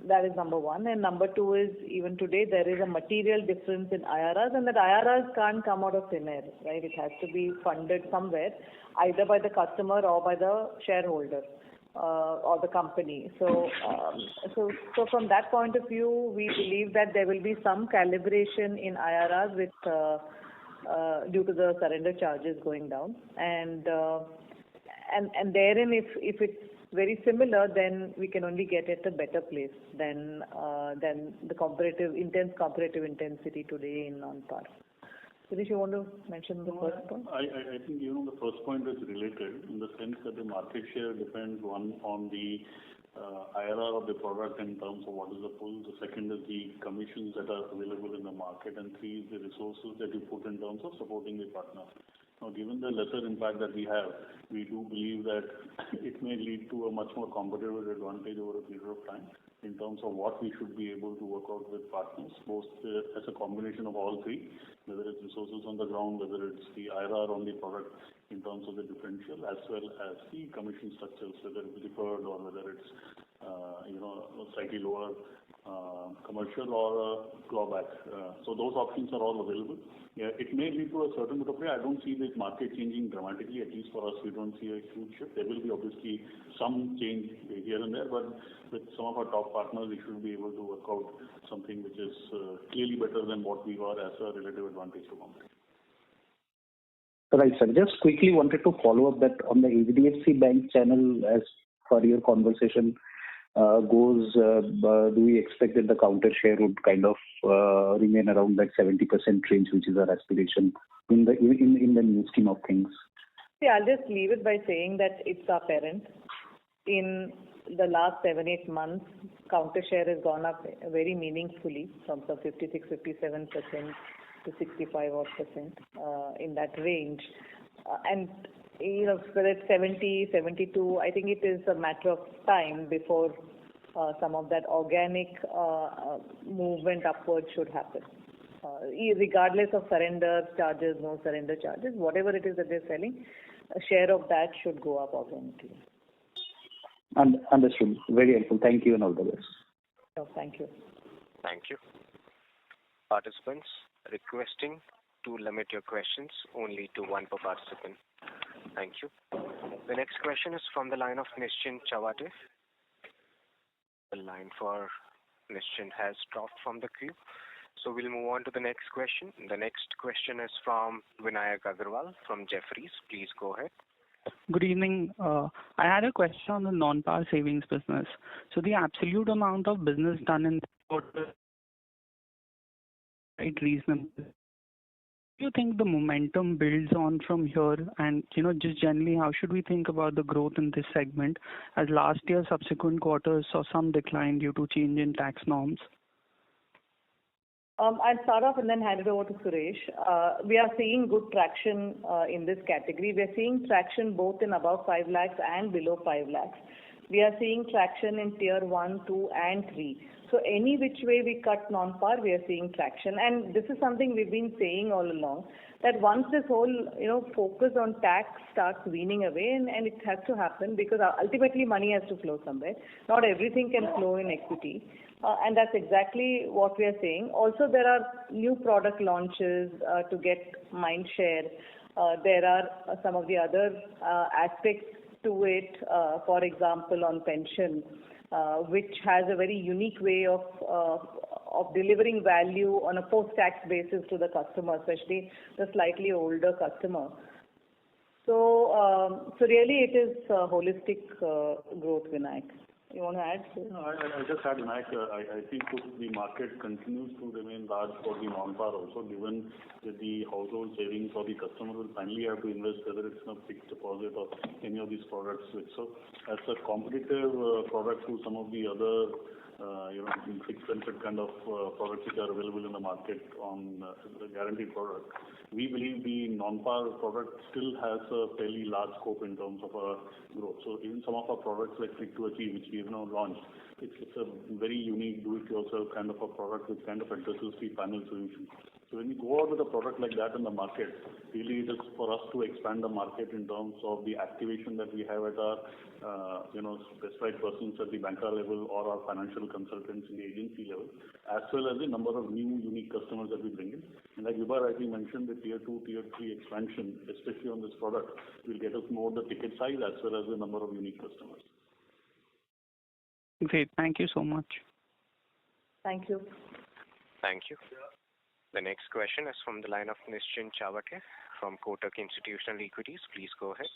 That is number one. And number two is, even today, there is a material difference in IRRs, and that IRRs can't come out of thin air, right? It has to be funded somewhere, either by the customer or by the shareholder. Or the company. So from that point of view, we believe that there will be some calibration in IRRs due to the surrender charges going down, and therein, if it's very similar, then we can only get at a better place than the intense competitive intensity today in non-par. Suresh, you want to mention the first point? I think the first point is related in the sense that the market share depends on the IRR of the product in terms of what is the pull. The second is the commissions that are available in the market, and three is the resources that you put in terms of supporting the partner. Now, given the lesser impact that we have, we do believe that it may lead to a much more competitive advantage over a period of time in terms of what we should be able to work out with partners, both as a combination of all three, whether it's resources on the ground, whether it's the IRR on the product in terms of the differential, as well as the commission structures, whether it's deferred or whether it's slightly lower commercial or clawback. So those options are all available. Yeah, it may lead to a certain bit of play. I don't see this market changing dramatically. At least for us, we don't see a huge shift. There will be obviously some change here and there, but with some of our top partners, we should be able to work out something which is clearly better than what we were as a relative advantage to company. Right, sir. Just quickly wanted to follow up that on the HDFC Bank channel, as for your conversation goes, do we expect that the counter share would kind of remain around that 70% range, which is our aspiration in the new scheme of things? See, I'll just leave it by saying that it's our parent. In the last 7-8 months, counter share has gone up very meaningfully from some 56-57% to 65% in that range. And whether it's 70, 72, I think it is a matter of time before some of that organic movement upward should happen. Regardless of surrender charges, no surrender charges, whatever it is that they're selling, a share of that should go up organically. Understood. Very helpful. Thank you and all the best. Oh, thank you. Thank you. Participants requesting to limit your questions only to one per participant. Thank you. The next question is from the line of Nischint Chawate. The line for Nischint has dropped from the queue. So we'll move on to the next question. The next question is from Vinayak Agarwal from Jefferies. Please go ahead. Good evening. I had a question on the non-par savings business. So the absolute amount of business done in the quarter is quite reasonable. Do you think the momentum builds on from here? And, just generally, how should we think about the growth in this segment as last year subsequent quarters saw some decline due to change in tax norms? I'll start off and then hand it over to Suresh. We are seeing good traction in this category. We are seeing traction both in above 5 lakhs and below 5 lakhs. We are seeing traction in tier 1, 2 and 3. So any which way we cut non-par, we are seeing traction. And this is something we've been saying all along, that once this whole focus on tax starts weaning away, and it has to happen because ultimately money has to flow somewhere. Not everything can flow in equity. And that's exactly what we are saying. Also, there are new product launches to get mind share. There are some of the other aspects to it, for example, on pension, which has a very unique way of delivering value on a post-tax basis to the customer, especially the slightly older customer. So really it is holistic growth, Vinayak. You want to add? No, I just add, Vinayak, I think the market continues to remain large for the non-par also, given that the household savings or the customer will finally have to invest, whether it's in a fixed deposit or any of these products. So as a competitive product to some of the other fixed benefit kind of products which are available in the market on the guaranteed product, we believe the non-par product still has a fairly large scope in terms of growth. So even some of our products like Click to Achieve, which we have now launched, it's a very unique do-it-yourself kind of a product which kind of addresses the panel solution. So when you go out with a product like that in the market, really it is for us to expand the market in terms of the activation that we have at our specified persons at the banker level or our financial consultants in the agency level, as well as the number of new unique customers that we bring in. And like Vibha rightly mentioned, the tier 2, tier 3 expansion, especially on this product, will get us more the ticket size as well as the number of unique customers. Great. Thank you so much. Thank you. Thank you. The next question is from the line of Nischint Chawate from Kotak Institutional Equities. Please go ahead.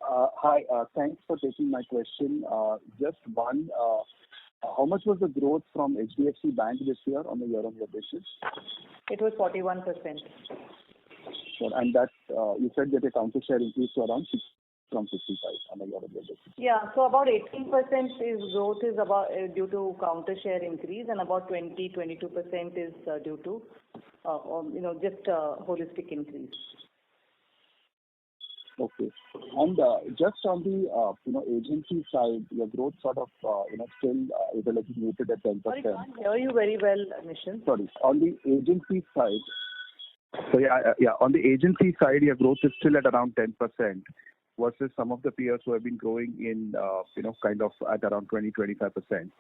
Hi. Thanks for taking my question. Just one, how much was the growth from HDFC Bank this year on a year-on-year basis? It was 41%. Sure. And that, you said that the counter share increased to around 6 from 55 on a year-on-year basis. Yeah. So about 18% growth is about due to counter share increase, and about 22% is due to just holistic increase. Okay. And just on the agency side, your growth sort of still is a little muted at 10%. I can't hear you very well, Nishan. Sorry. On the agency side, on the agency side, your growth is still at around 10% versus some of the peers who have been growing in kind of at around 20-25%.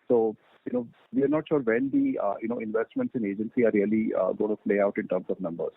So we are not sure when the investments in agency are really going to play out in terms of numbers.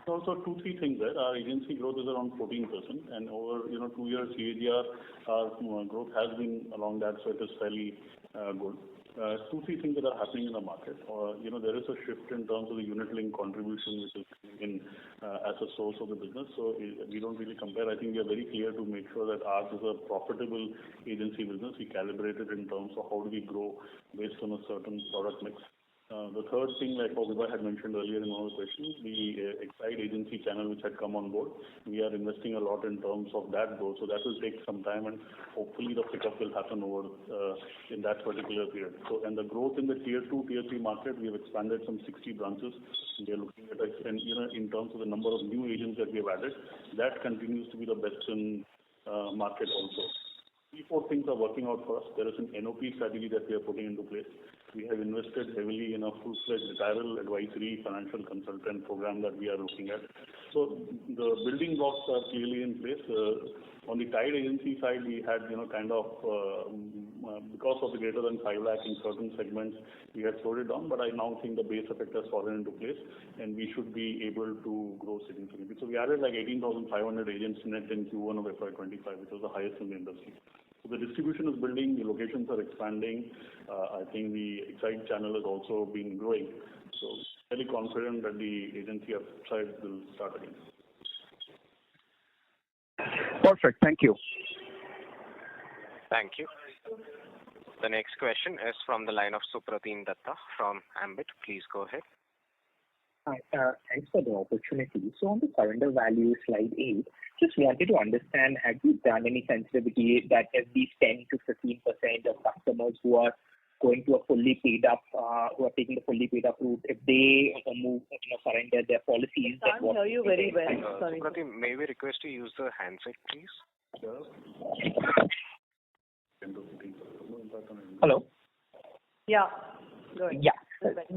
Also, 2-3 things there. Our agency growth is around 14%, and over 2 years CAGR, our growth has been along that, so it is fairly good. 2-3 things that are happening in the market. There is a shift in terms of the unit-linked contribution, which is in as a source of the business. So we don't really compare. I think we are very clear to make sure that ours is a profitable agency business. We calibrate it in terms of how do we grow based on a certain product mix. The third thing, like what Vibha had mentioned earlier in one of the questions, the Exide agency channel which had come on board, we are investing a lot in terms of that growth. So that will take some time, and hopefully the pickup will happen over in that particular period. So, and the growth in the tier 2, tier 3 market, we have expanded some 60 branches. We are looking at it, and in terms of the number of new agents that we have added, that continues to be the best in market also. 3-4 things are working out for us. There is an NOP strategy that we are putting into place. We have invested heavily in a full-fledged retirement advisory financial consultant program that we are looking at. So the building blocks are clearly in place. On the tied agency side, we had because of the greater than 5 lakh in certain segments, we had slowed it down. But I now think the base effect has fallen into place, and we should be able to grow significantly. So we added like 18,500 agents net in Q1 of FY25, which was the highest in the industry. So the distribution is building, the locations are expanding. I think the Exide channel is also been growing. So fairly confident that the agency upside will start again. Perfect. Thank you. Thank you. The next question is from the line of Supratim Datta from Ambit. Please go ahead. Hi, thanks for the opportunity. So on the surrender value, slide 8, just wanted to understand, have you done any sensitivity that at least 10 to 15% of customers who are going to a fully paid up, who are taking the fully paid up route, if they move, surrender their policies? I can't hear you very well. Sorry. Supratim, may we request to use the handset, please? Hello? Yeah. Go ahead. Yeah.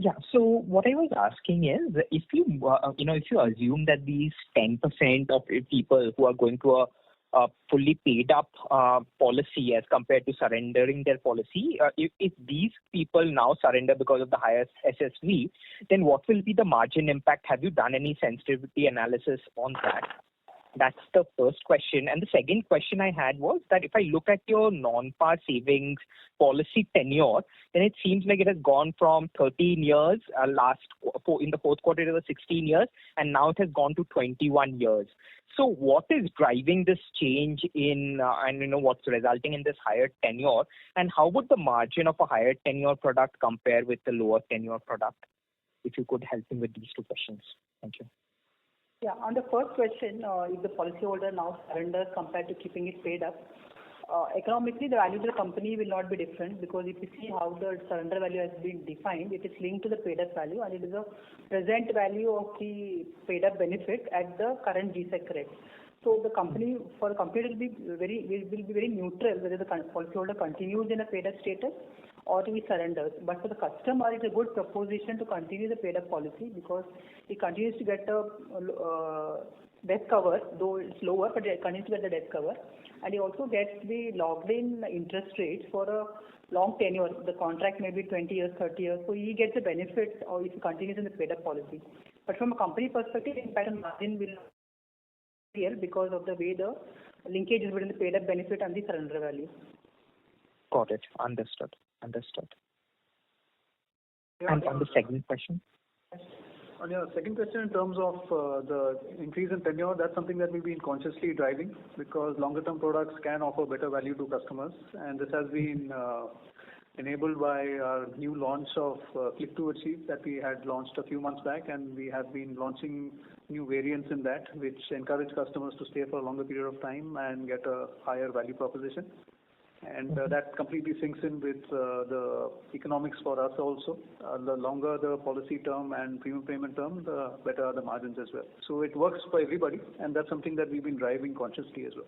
Yeah. So what I was asking is, if you if you assume that these 10% of people who are going to a fully paid up policy as compared to surrendering their policy, if these people now surrender because of the higher SSV, then what will be the margin impact? Have you done any sensitivity analysis on that? That's the first question. And the second question I had was that if I look at your non-par savings policy tenure, then it seems like it has gone from 13 years in the fourth quarter it was 16 years, and now it has gone to 21 years. So what is driving this change in and what's resulting in this higher tenure, and how would the margin of a higher tenure product compare with the lower tenure product? If you could help me with these two questions. Thank you. Yeah, on the first question, if the policyholder now surrenders compared to keeping it paid up, economically the value to the company will not be different, because if you see how the surrender value has been defined, it is linked to the paid up value, and it is a present value of the paid up benefit at the current GSEC rate. So the company, for the company, it will be very neutral whether the policyholder continues in a paid up status or he surrenders. But for the customer, it's a good proposition to continue the paid up policy, because he continues to get a death cover, though it's lower, but he continues to get the death cover, and he also gets the locked in interest rates for a long tenure. The contract may be 20 years, 30 years, so he gets the benefit or if he continues in the paid up policy. But from a company perspective, impact on margin will be real because of the way the linkage is between the paid up benefit and the surrender value. Got it. Understood. And on the second question? On your second question, in terms of the increase in tenure, that's something that we've been consciously driving because longer-term products can offer better value to customers, and this has been enabled by our new launch of Click to Achieve that we had launched a few months back, and we have been launching new variants in that, which encourage customers to stay for a longer period of time and get a higher value proposition. And that completely syncs in with the economics for us also. The longer the policy term and premium payment term, the better are the margins as well. So it works for everybody, and that's something that we've been driving consciously as well.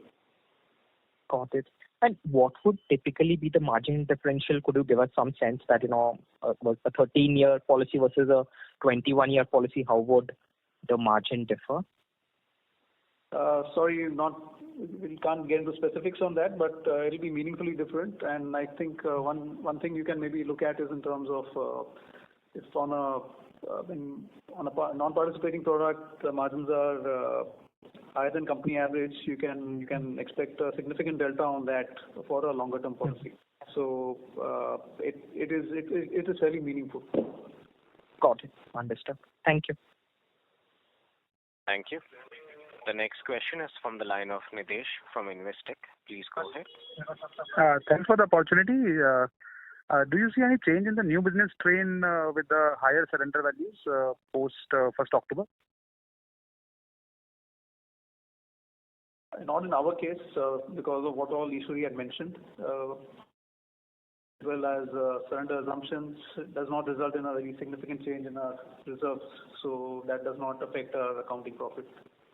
Got it. And what would typically be the margin differential? Could you give us some sense that, was a 13-year policy versus a 21-year policy, how would the margin differ? Sorry, we can't get into specifics on that, but it'll be meaningfully different. And I think one thing you can maybe look at is in terms of if on a non-participating product, the margins are higher than company average. You can expect a significant delta on that for a longer term policy. So it is fairly meaningful. Got it. Understood. Thank you. Thank you. The next question is from the line of Nitesh from Investec. Please go ahead. Thanks for the opportunity. Do you see any change in the new business train with the higher surrender values post 1st October? Not in our case because of what all Ishwari had mentioned. As well as surrender assumptions does not result in a very significant change in our reserves, so that does not affect our accounting profit.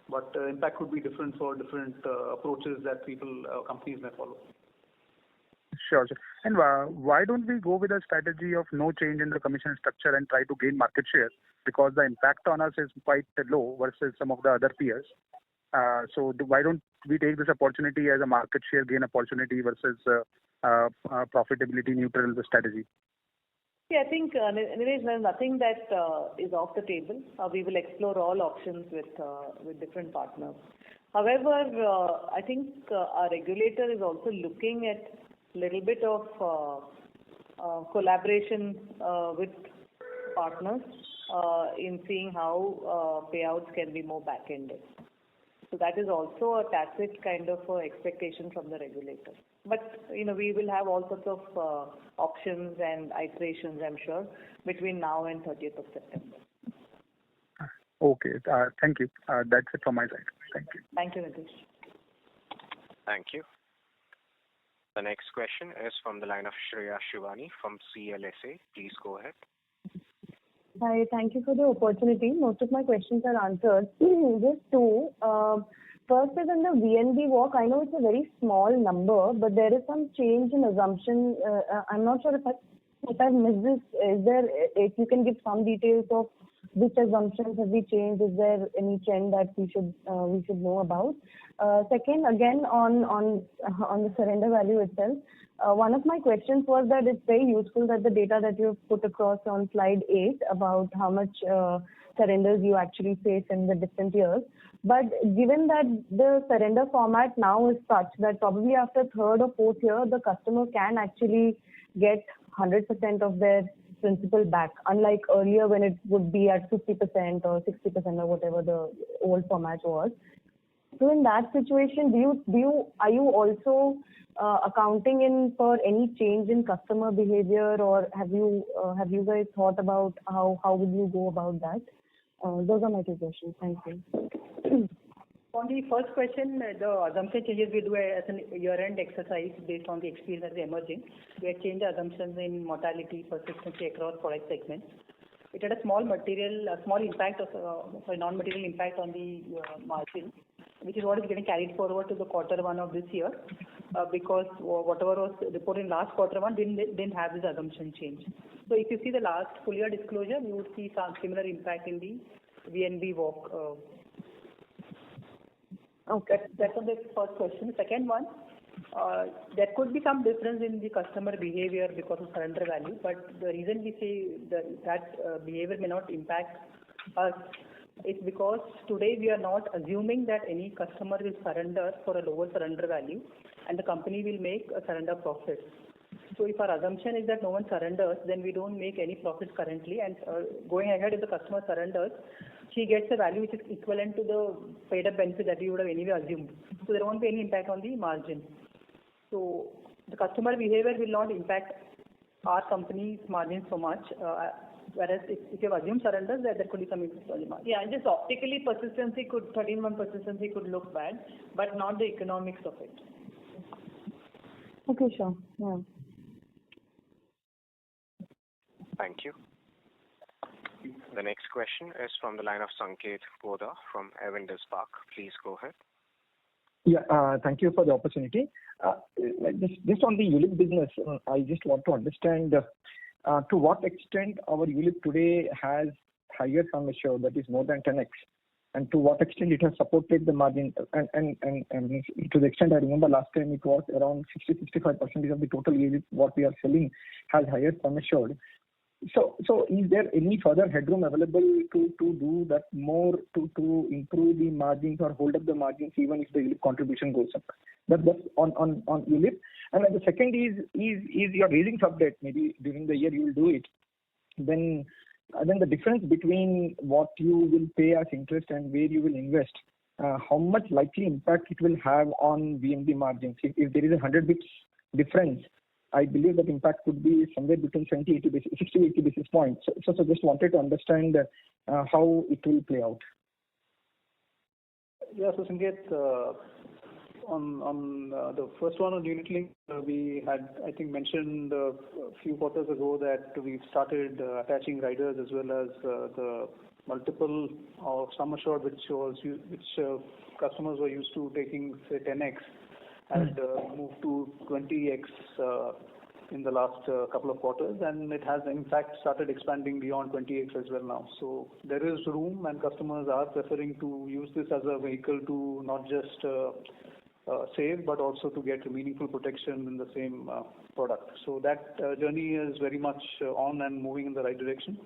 But impact could be different for different approaches that companies may follow. Sure. And why don't we go with a strategy of no change in the commission structure and try to gain market share? Because the impact on us is quite low versus some of the other peers. So why don't we take this opportunity as a market share gain opportunity versus profitability neutral strategy? Yeah, I think anyways, there's nothing that is off the table. We will explore all options with different partners. However, I think our regulator is also looking at little bit of collaboration with partners in seeing how payouts can be more back-ended. So that is also a tacit kind of expectation from the regulator. But we will have all sorts of options and iterations, I'm sure, between now and 30th of September. Okay, thank you. That's it from my side. Thank you. Thank you, Nitish. Thank you. The next question is from the line of Shreya Shivani from CLSA. Please go ahead. Hi, thank you for the opportunity. Most of my questions are answered. Just two. First is in the VNB walk. I know it's a very small number, but there is some change in assumption. I'm not sure if I've missed this. If you can give some details of which assumptions have we changed? Is there any trend that we should know about? Second, again on the surrender value itself. One of my questions was that it's very useful that the data that you've put across on slide 8 about how much surrenders you actually face in the different years. But given that the surrender format now is such that probably after third or fourth year, the customer can actually get 100% of their principal back, unlike earlier when it would be at 50% or 60% or whatever the old format was. So in that situation, are you also accounting in for any change in customer behavior, or have you guys thought about how would you go about that? Those are my two questions. Thank you. On the first question, the assumption changes we do as an year-end exercise based on the experience that is emerging. We have changed the assumptions in mortality, persistency across product segments. It had a non-material impact on the margin, which is what is getting carried forward to the quarter one of this year, because whatever was reported in last quarter one didn't have this assumption change. So if you see the last full year disclosure, you would see some similar impact in the VNB walk. Okay. That's on the first question. The second one, there could be some difference in the customer behavior because of surrender value, but the reason we say that behavior may not impact us is because today we are not assuming that any customer will surrender for a lower surrender value and the company will make a surrender profit. So if our assumption is that no one surrenders, then we don't make any profits currently, and going ahead, if the customer surrenders, she gets a value which is equivalent to the paid up benefit that we would have anyway assumed. So there won't be any impact on the margin. So the customer behavior will not impact our company's margin so much. Whereas if you have assumed surrenders, there could be some impact on the margin. Yeah, and just optically, 13-month persistency could look bad, but not the economics of it. Okay, sure. Yeah. Thank you. The next question is from the line of Sanket Godha from Avendus Spark. Please go ahead. Yeah, thank you for the opportunity. Just on the ULIP business, I just want to understand to what extent our ULIP today has higher sum assured, that is more than 10x, and to what extent it has supported the margin. And to the extent I remember last time it was around 60-65% of the total ULIP what we are selling has higher sum assured. So is there any further headroom available to do that more to improve the margins or hold up the margins even if the ULIP contribution goes up? That's on ULIP. And then the second is you're raising sub debt, maybe during the year you will do it. Then the difference between what you will pay as interest and where you will invest, how much likely impact it will have on VNB margins? If there is a 100 bps difference, I believe that impact could be somewhere between 60-80 basis points. So just wanted to understand how it will play out. Yeah, so Sanket, on the first one on unit link, we had, I think, mentioned a few quarters ago that we've started attaching riders as well as the multiple of sum assured, which customers were used to taking, say, 10x, and moved to 20x in the last couple of quarters, and it has in fact started expanding beyond 20x as well now. So there is room, and customers are preferring to use this as a vehicle to not just save, but also to get meaningful protection in the same product. So that journey is very much on and moving in the right direction.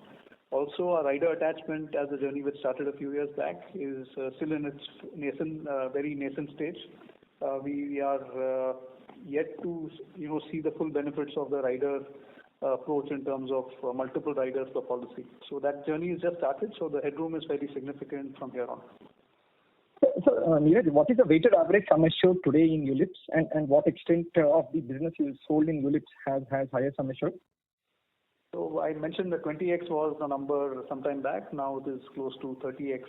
Also, our rider attachment as a journey which started a few years back is still in its very nascent stage. We are yet to see the full benefits of the rider approach in terms of multiple riders per policy. So that journey is just started. So the headroom is very significant from here on. So Neeraj, what is the weighted average sum assured today in ULIPs, and what extent of the business is sold in ULIPs has higher sum assured? So I mentioned that 20x was the number sometime back. Now it is close to 30x.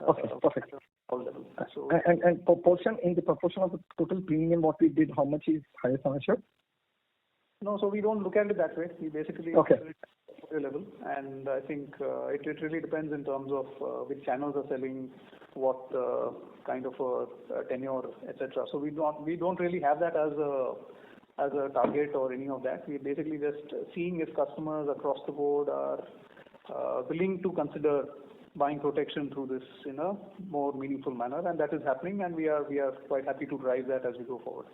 Okay, perfect. So, and proportion in the proportion of the total premium what we did, how much is higher sum assured? No, so we don't look at it that way. We basically okay. look at it level, and I think it really depends in terms of which channels are selling, what kind of a tenure, etc. So we don't really have that as a target or any of that. We're basically just seeing if customers across the board are willing to consider buying protection through this in a more meaningful manner, and that is happening, and we are quite happy to drive that as we go forward.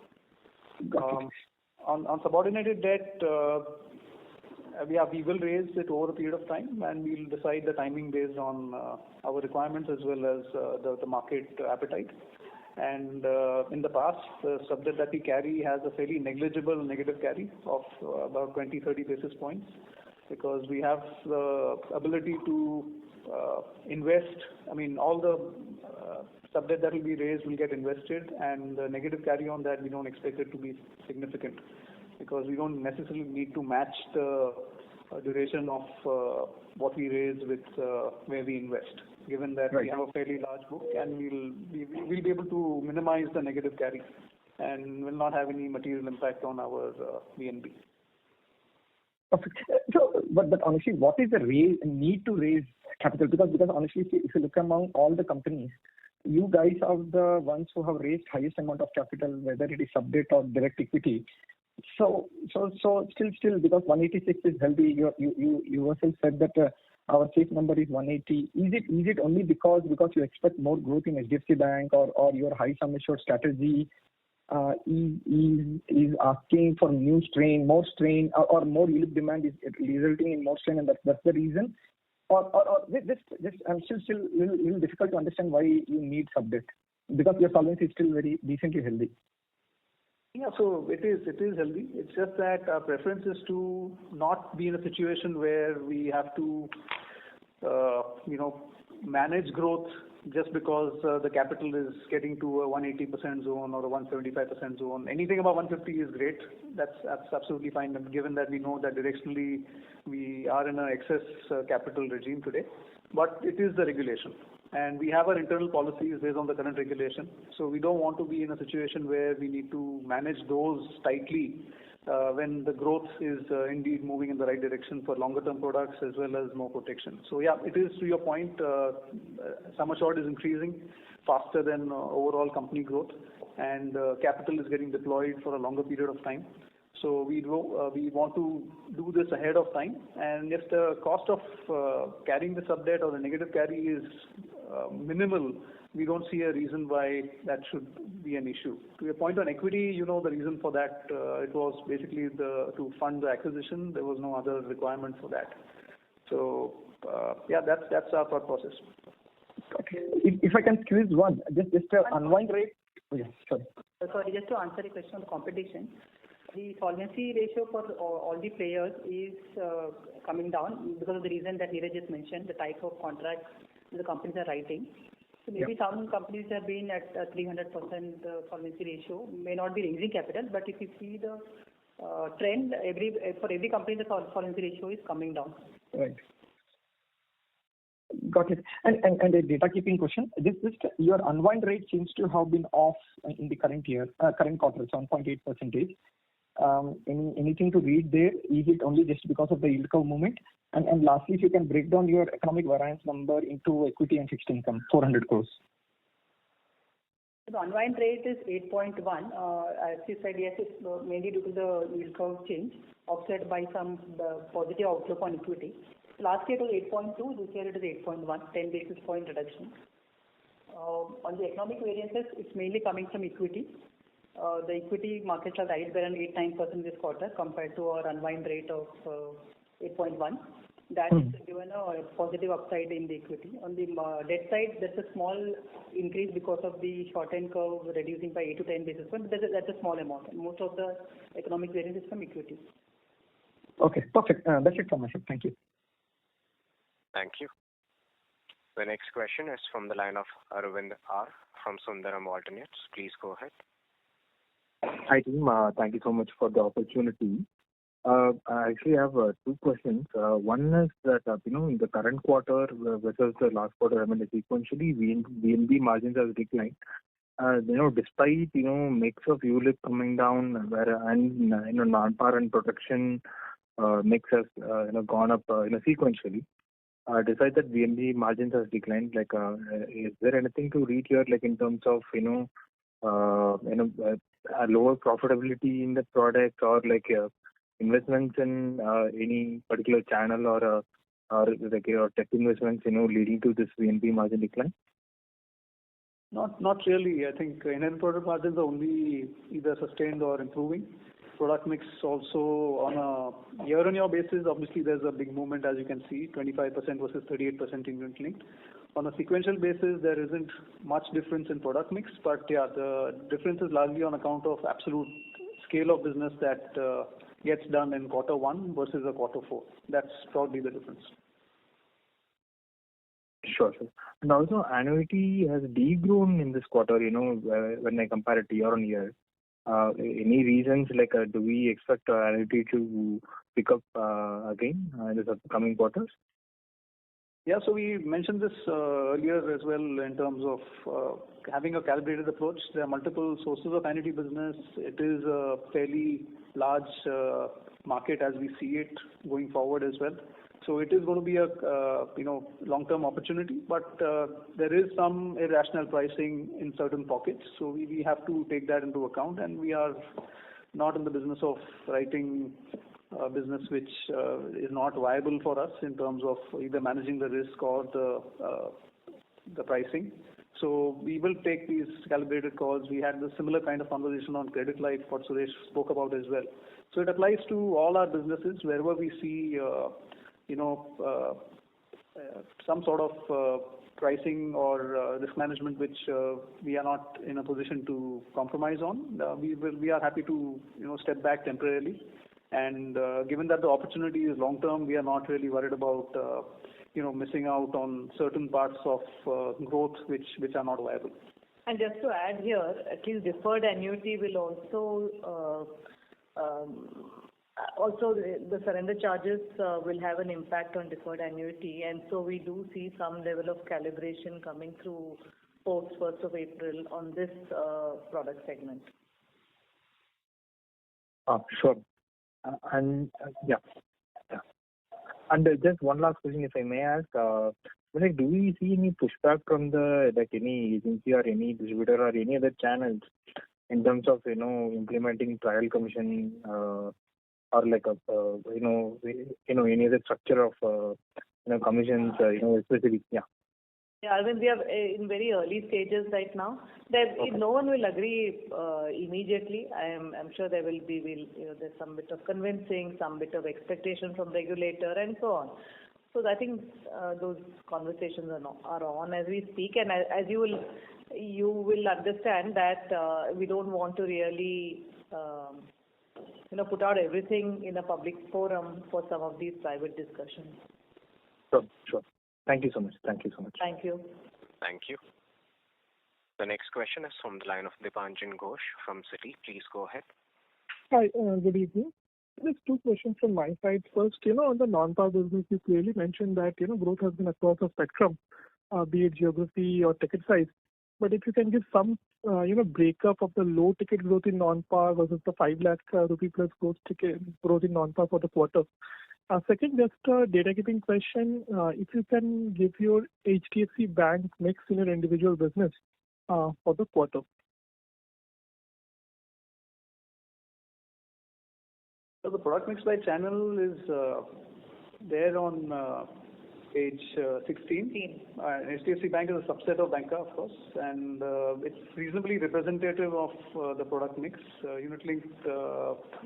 On subordinated debt, we will raise it over a period of time, and we'll decide the timing based on our requirements as well as the market appetite. And in the past, the sub debt that we carry has a fairly negligible negative carry of about 20-30 basis points, because we have the ability to invest. I mean, all the sub debt that will be raised will get invested, and the negative carry on that we don't expect it to be significant, because we don't necessarily need to match the duration of what we raise with where we invest, given that we have a fairly large book, and we'll be able to minimize the negative carry and will not have any material impact on our VNB. Perfect. So, but honestly, what is the need to raise capital? Because honestly, if you look among all the companies, you guys are the ones who have raised highest amount of capital, whether it is sub debt or direct equity. So still because 186 is healthy. You yourself said that our safe number is 180. Is it only because you expect more growth in HDFC Bank, or your high sum assured strategy is asking for more strain, or more ULIP demand is resulting in more strain, and that's the reason? Or this I'm still little difficult to understand why you need sub debt, because your solvency is still very decently healthy. Yeah, so it is healthy. It's just that our preference is to not be in a situation where we have to, manage growth just because the capital is getting to a 180% zone or a 175% zone. Anything above 150 is great. That's absolutely fine, given that we know that directionally we are in an excess capital regime today. But it is the regulation. And we have our internal policies based on the current regulation. So we don't want to be in a situation where we need to manage those tightly when the growth is indeed moving in the right direction for longer term products as well as more protection. So yeah, it is to your point, sum assured is increasing faster than overall company growth, and capital is getting deployed for a longer period of time. So we want to do this ahead of time, and if the cost of carrying the sub debt or the negative carry is minimal, we don't see a reason why that should be an issue. To your point on equity, you know the reason for that. It was basically to fund the acquisition. There was no other requirement for that. So yeah, that's our thought process. Okay. If I can squeeze one, just unwind rate. Oh, yeah, sorry. Sorry, just to answer the question on the competition. The solvency ratio for all the players is coming down because of the reason that Neeraj just mentioned, the type of contracts the companies are writing. So maybe some companies have been at 300% solvency ratio, may not be raising capital, but if you see the trend, for every company the solvency ratio is coming down. Right. Got it. And a data keeping question. Just your unwind rate seems to have been off in the current quarter, 7.8%. Anything to read there? Is it only just because of the yield curve movement? And lastly, if you can break down your economic variance number into equity and fixed income, 400 crores. The unwind rate is 8.1. As you said, yes, it's mainly due to the yield curve change, offset by some positive outlook on equity. Last year it was 8.2, this year it is 8.1, 10 basis point reduction. On the economic variances, it's mainly coming from equity. The equity markets are right by around 8-9% this quarter compared to our unwind rate of 8.1. That is given a positive upside in the equity. On the debt side, there's a small increase because of the short-end curve reducing by 8 to 10 basis points. That's a small amount. Most of the economic variance is from equity. Okay, perfect. That's it from my side. Thank you. Thank you. The next question is from the line of Arvind R. from Sundaram Alternates. Please go ahead. Hi team, thank you so much for the opportunity. I actually have two questions. One is that, in the current quarter versus the last quarter, sequentially, VNB margins have declined. Despite, mix of ULIP coming down, and, non-par and protection mix has, gone up, sequentially. Despite that, VNB margins has declined. Is there anything to read here, in terms of, a lower profitability in the product, or investments in any particular channel, or tech investments, leading to this VNB margin decline? Not really. I think inherent product margins are only either sustained or improving. Product mix also on a year-on-year basis, obviously there's a big movement, as you can see, 25% versus 38% in unit linked. On a sequential basis, there isn't much difference in product mix, but yeah, the difference is largely on account of absolute scale of business that gets done in quarter one versus a quarter four. That's probably the difference. Sure. And also, annuity has degrown in this quarter, when I compare it year on year. Any reasons, do we expect annuity to pick up again in the coming quarters? Yeah, so we mentioned this earlier as well in terms of having a calibrated approach. There are multiple sources of annuity business. It is a fairly large market as we see it going forward as well. So it is going to be a long-term opportunity, but there is some irrational pricing in certain pockets. So we have to take that into account, and we are not in the business of writing business which is not viable for us in terms of either managing the risk or the pricing. So we will take these calibrated calls. We had the similar kind of conversation on credit life, what Suresh spoke about as well. So it applies to all our businesses wherever we see some sort of pricing or risk management which we are not in a position to compromise on, we are happy to step back temporarily. And given that the opportunity is long term, we are not really worried about missing out on certain parts of growth which are not viable. And just to add here, at least deferred annuity will also the surrender charges will have an impact on deferred annuity, and so we do see some level of calibration coming through post 1st of April on this product segment. Sure. And just one last question, if I may ask, do we see any pushback from any agency or any distributor or any other channels in terms of implementing trial commission or any other structure of commissions specific? Yeah, I mean, we are in very early stages right now. No one will agree immediately. I'm sure there will be there's some bit of convincing, some bit of expectation from regulator, and so on. So I think those conversations are on as we speak, and as you will understand that we don't want to really put out everything in a public forum for some of these private discussions. Sure. Thank you so much. Thank you. Thank you. The next question is from the line of Dipanjan Ghosh from Citi. Please go ahead. Hi, good evening. There's two questions from my side. First, on the non-par business, you clearly mentioned that, growth has been across the spectrum, be it geography or ticket size. But if you can give some, breakup of the low ticket growth in non-par versus the 5 lakh rupee plus growth in non-par for the quarter. Second, just a data keeping question. If you can give your HDFC Bank mix in your individual business for the quarter. So the product mix by channel is there on page 16. HDFC Bank is a subset of Banca, of course, and it's reasonably representative of the product mix. Unit-linked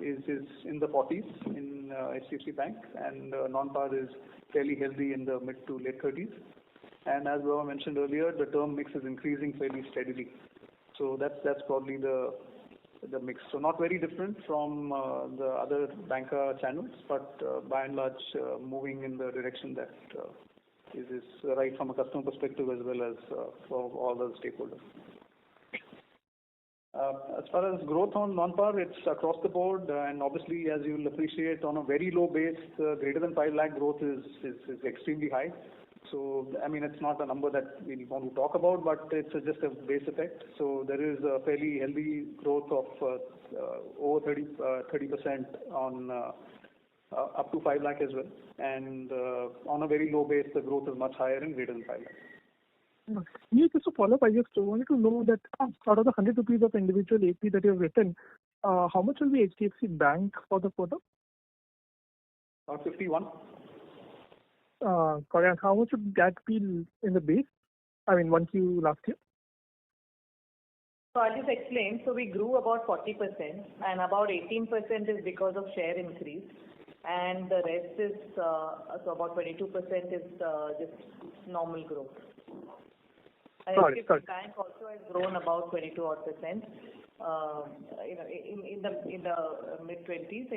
is in the 40s in HDFC Bank, and non-par is fairly healthy in the mid to late 30s. And as Baba mentioned earlier, the term mix is increasing fairly steadily. So that's probably the mix. So not very different from the other Banca channels, but by and large moving in the direction that is right from a customer perspective as well as for all the stakeholders. As far as growth on non-par, it's across the board, and obviously, as you will appreciate, on a very low base, greater than 5 lakh growth is extremely high. So, I mean, it's not a number that we want to talk about, but it's just a base effect. So there is a fairly healthy growth of over 30% on up to 5 lakh as well. And on a very low base, the growth is much higher in greater than 5 lakh. Just to follow up, I just wanted to know that out of the 100 rupees of individual AP that you have written, how much will be HDFC Bank for the quarter? 51. Correct. How much would that be in the base? I mean, 1Q last year? So I'll just explain. So we grew about 40%, and about 18% is because of share increase, and the rest is, so about 22% is just normal growth. And HDFC Bank also has grown about 22 odd %. In the mid 20s,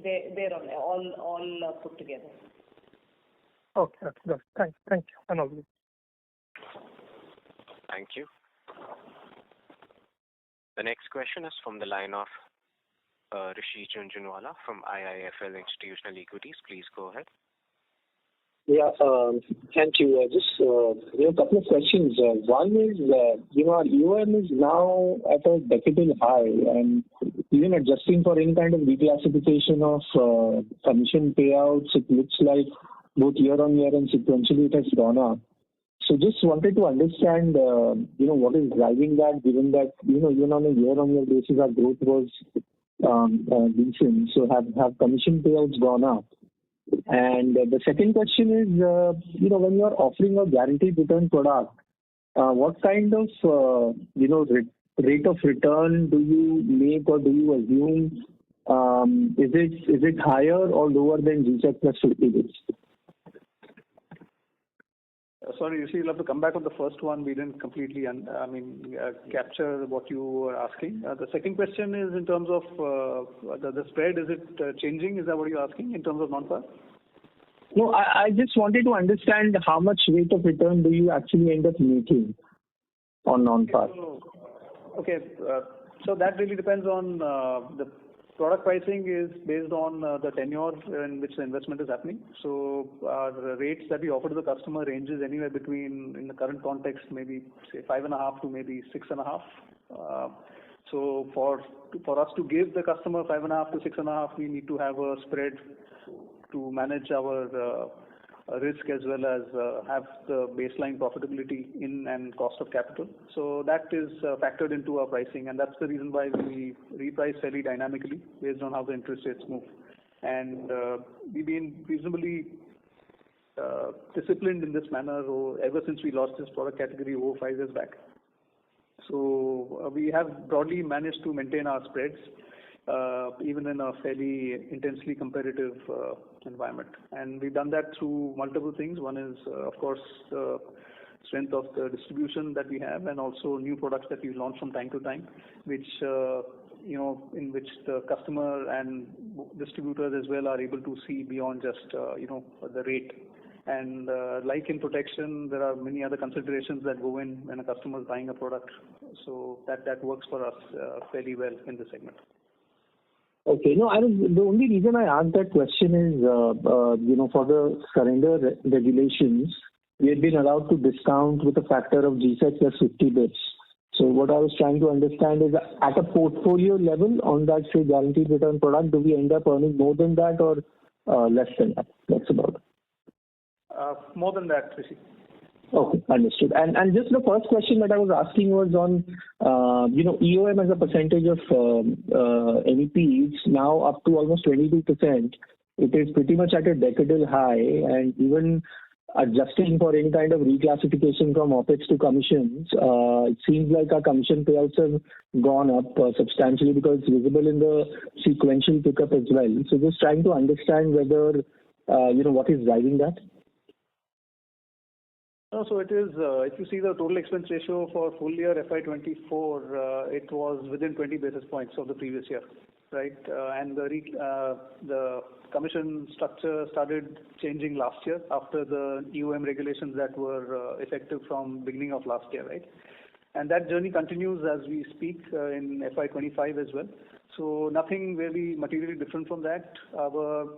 they're all put together. Okay, good. Thank you. And all. Thank you. The next question is from the line of Rishi Jhunjhunwala from IIFL Institutional Equities. Please go ahead. Yeah, thank you. Just a couple of questions. One is, our UM is now at a decadal high, and even adjusting for any kind of reclassification of commission payouts, it looks like both year on year and sequentially it has gone up. So just wanted to understand, what is driving that, given that, even on a year on year basis, our growth was decent. So have commission payouts gone up? And the second question is, when you are offering a guaranteed return product, what kind of, rate of return do you make or do you assume? Is it higher or lower than GSEC plus 50 days? Sorry, you see, you'll have to come back on the first one. We didn't completely, capture what you were asking. The second question is in terms of the spread. Is it changing? Is that what you're asking in terms of non-par? No, I just wanted to understand how much rate of return do you actually end up making on non-par? Okay. So that really depends on the product pricing is based on the tenure in which the investment is happening. So our rates that we offer to the customer ranges anywhere between, in the current context, maybe say 5.5 to maybe 6.5. So for us to give the customer 5.5 to 6.5, we need to have a spread to manage our risk as well as have the baseline profitability in and cost of capital. So that is factored into our pricing, and that's the reason why we reprice fairly dynamically based on how the interest rates move. And we've been reasonably disciplined in this manner ever since we launched this product category over 5 years back. So we have broadly managed to maintain our spreads even in a fairly intensely competitive environment. And we've done that through multiple things. One is, of course, the strength of the distribution that we have, and also new products that we launch from time to time, which in which the customer and distributors as well are able to see beyond just the rate. And like in protection, there are many other considerations that go in when a customer is buying a product. So that works for us fairly well in the segment. Okay. No, the only reason I asked that question is, for the surrender regulations, we had been allowed to discount with a factor of GSEC plus 50 bits. So what I was trying to understand is, at a portfolio level on that, say, guaranteed return product, do we end up earning more than that or less than that? That's about it. More than that, Rishi. Okay, understood. And just the first question that I was asking was on, EOM as a percentage of NEPs now up to almost 22%. It is pretty much at a decadal high, and even adjusting for any kind of reclassification from OPEX to commissions, it seems like our commission payouts have gone up substantially because it's visible in the sequential pickup as well. So just trying to understand whether, what is driving that? No, so it is, if you see the total expense ratio for full year FY24, it was within 20 basis points of the previous year, right? And the commission structure started changing last year after the EOM regulations that were effective from beginning of last year, right? And that journey continues as we speak in FY25 as well. So nothing really materially different from that. Our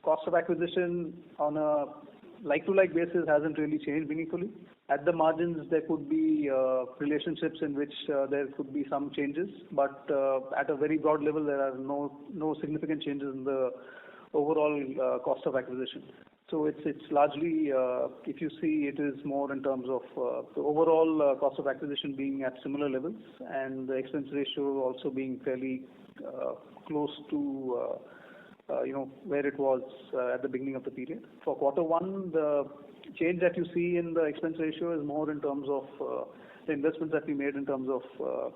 cost of acquisition on a like-to-like basis hasn't really changed meaningfully. At the margins, there could be relationships in which there could be some changes, but at a very broad level, there are no significant changes in the overall cost of acquisition. So it's largely, if you see, it is more in terms of the overall cost of acquisition being at similar levels, and the expense ratio also being fairly close to where it was at the beginning of the period. For quarter one, the change that you see in the expense ratio is more in terms of the investments that we made in terms of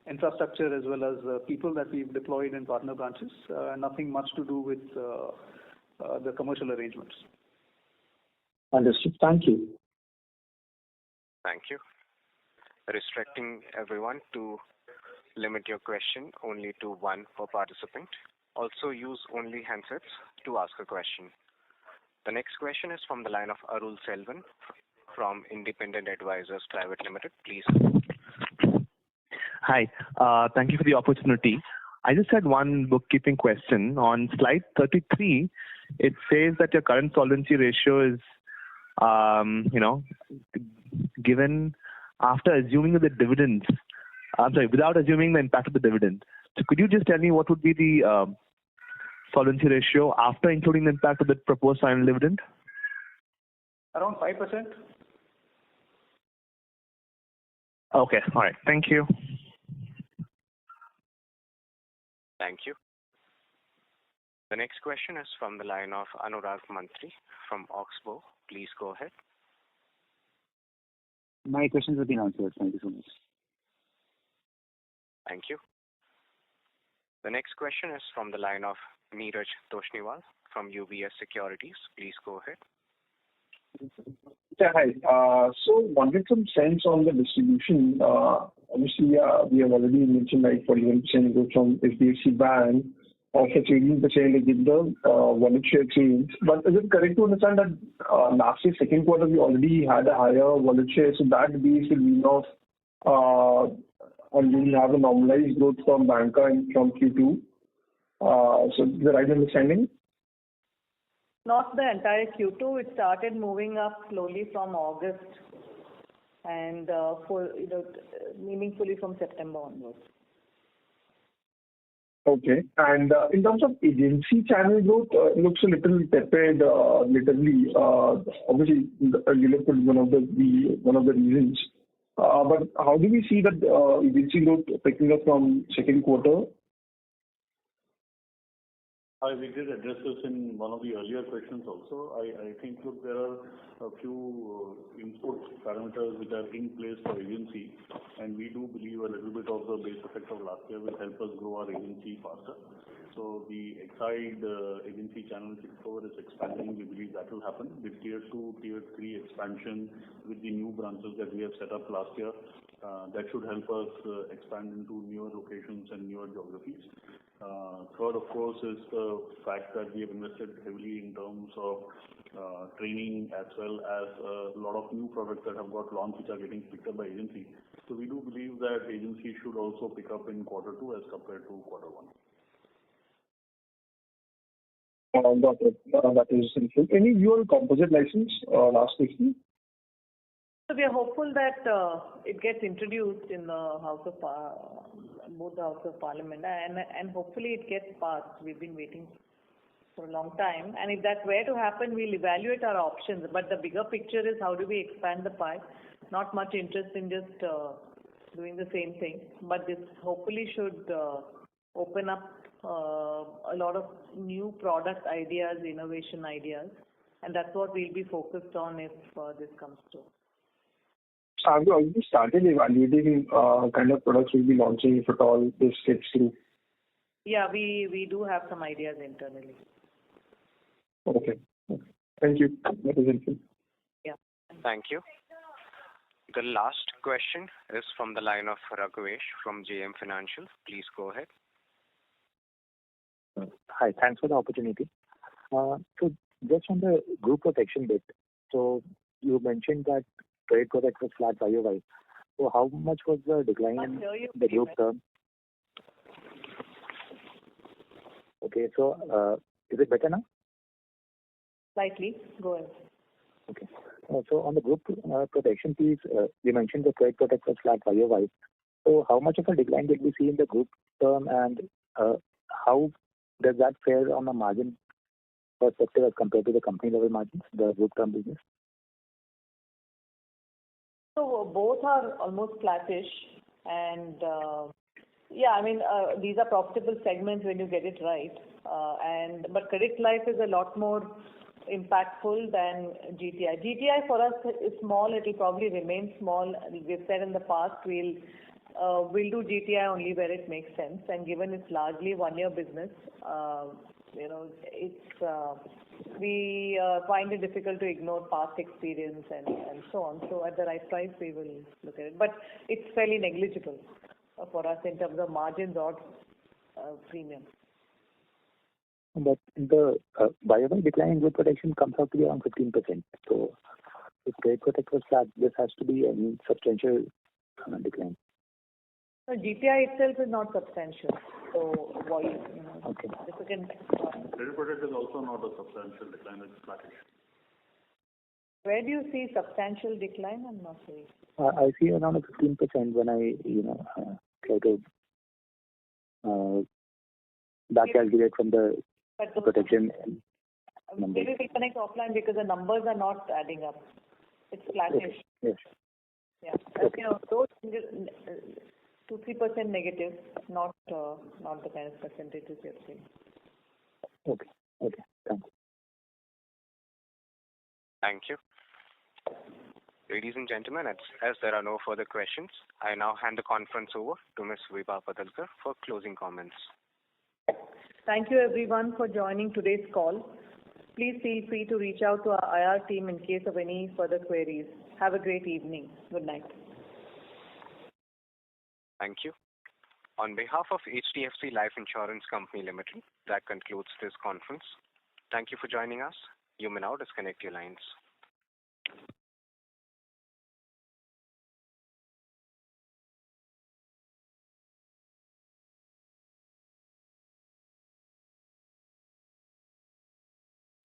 infrastructure as well as people that we've deployed in partner branches. Nothing much to do with the commercial arrangements. Understood. Thank you. Thank you. Restricting everyone to limit your question only to one per participant. Also use only handsets to ask a question. The next question is from the line of Arul Selvan from Independent Advisors Private Limited. Please. Hi. Thank you for the opportunity. I just had one bookkeeping question. On slide 33, it says that your current solvency ratio is, given after assuming the dividends. Without assuming the impact of the dividend. So could you just tell me what would be the solvency ratio after including the impact of the proposed final dividend? Around 5%. Okay. All right. Thank you. Thank you. The next question is from the line of Anurag Mantri from Oxbow. Please go ahead. My questions have been answered. Thank you so much. Thank you. The next question is from the line of Neeraj Toshniwal from UBS Securities. Please go ahead. Yeah, hi. So wanted some sense on the distribution. Obviously, we have already mentioned like 41% growth from HDFC Bank, also 18% is the wallet share change. But is it correct to understand that last year, second quarter, we already had a higher wallet share, so that base will be off, and we will have a normalized growth from banca and from Q2. So is the right understanding? Not the entire Q2. It started moving up slowly from August and meaningfully from September onwards. Okay. And in terms of agency channel growth, it looks a little tepid, relatively. Obviously, ULIP is one of the reasons. But how do we see that agency growth picking up from second quarter? We did address this in one of the earlier questions also. I think, look, there are a few input parameters which are in place for agency, and we do believe a little bit of the base effect of last year will help us grow our agency faster. So the Exide agency channel is expanding. We believe that will happen with tier 2, tier 3 expansion with the new branches that we have set up last year. That should help us expand into newer locations and newer geographies. Third, of course, is the fact that we have invested heavily in terms of training as well as a lot of new products that have got launched which are getting picked up by agency. So we do believe that agency should also pick up in quarter 2 as compared to quarter 1. Got it. That is helpful. Any view on composite license? Last question. So we are hopeful that it gets introduced in the both the House of Parliament, and hopefully it gets passed. We've been waiting for a long time, and if that were to happen, we'll evaluate our options. But the bigger picture is how do we expand the pie? Not much interest in just doing the same thing, but this hopefully should open up a lot of new product ideas, innovation ideas, and that's what we'll be focused on if this comes through. Have you already started evaluating kind of products we'll be launching if at all this gets through? Yeah, we do have some ideas internally. Okay. Thank you. That is helpful. Yeah. Thank you. The last question is from the line of Raghavesh from JM Financial. Please go ahead. Hi, thanks for the opportunity. So just on the group protection bit, so you mentioned that credit product was flat YOY. So how much was the decline in the group term? Okay, so is it better now? Slightly. Go ahead. Okay. So on the group protection piece, you mentioned the credit product was flat YOY. So how much of a decline did we see in the group term, and how does that fare on a margin perspective as compared to the company level margins, the group term business? So both are almost flattish, and these are profitable segments when you get it right. But credit life is a lot more impactful than GTI. GTI for us is small. It will probably remain small. We've said in the past we'll do GTI only where it makes sense, and given it's largely one-year business, we find it difficult to ignore past experience and so on. So at the right price, we will look at it. But it's fairly negligible for us in terms of margins or premium. But the YOY decline in group protection comes out to be around 15%. So if credit protect was flat, this has to be a substantial decline. So GTI itself is not substantial. So volume, okay. Credit protect is also not a substantial decline. It's flattish. Where do you see substantial decline? I'm not sure. I see around a 15% when I try to back calculate from the protection numbers. Maybe we connect offline because the numbers are not adding up. It's flattish. Yes. Yeah. Okay. Those 2-3% negative, not the kind of percentages you're seeing. Okay. Thanks. Thank you. Ladies and gentlemen, as there are no further questions, I now hand the conference over to Ms. Vibha Padalkar for closing comments. Thank you everyone for joining today's call. Please feel free to reach out to our IR team in case of any further queries. Have a great evening. Good night. Thank you. On behalf of HDFC Life Insurance Company Limited, that concludes this conference. Thank you for joining us. You may now disconnect your lines.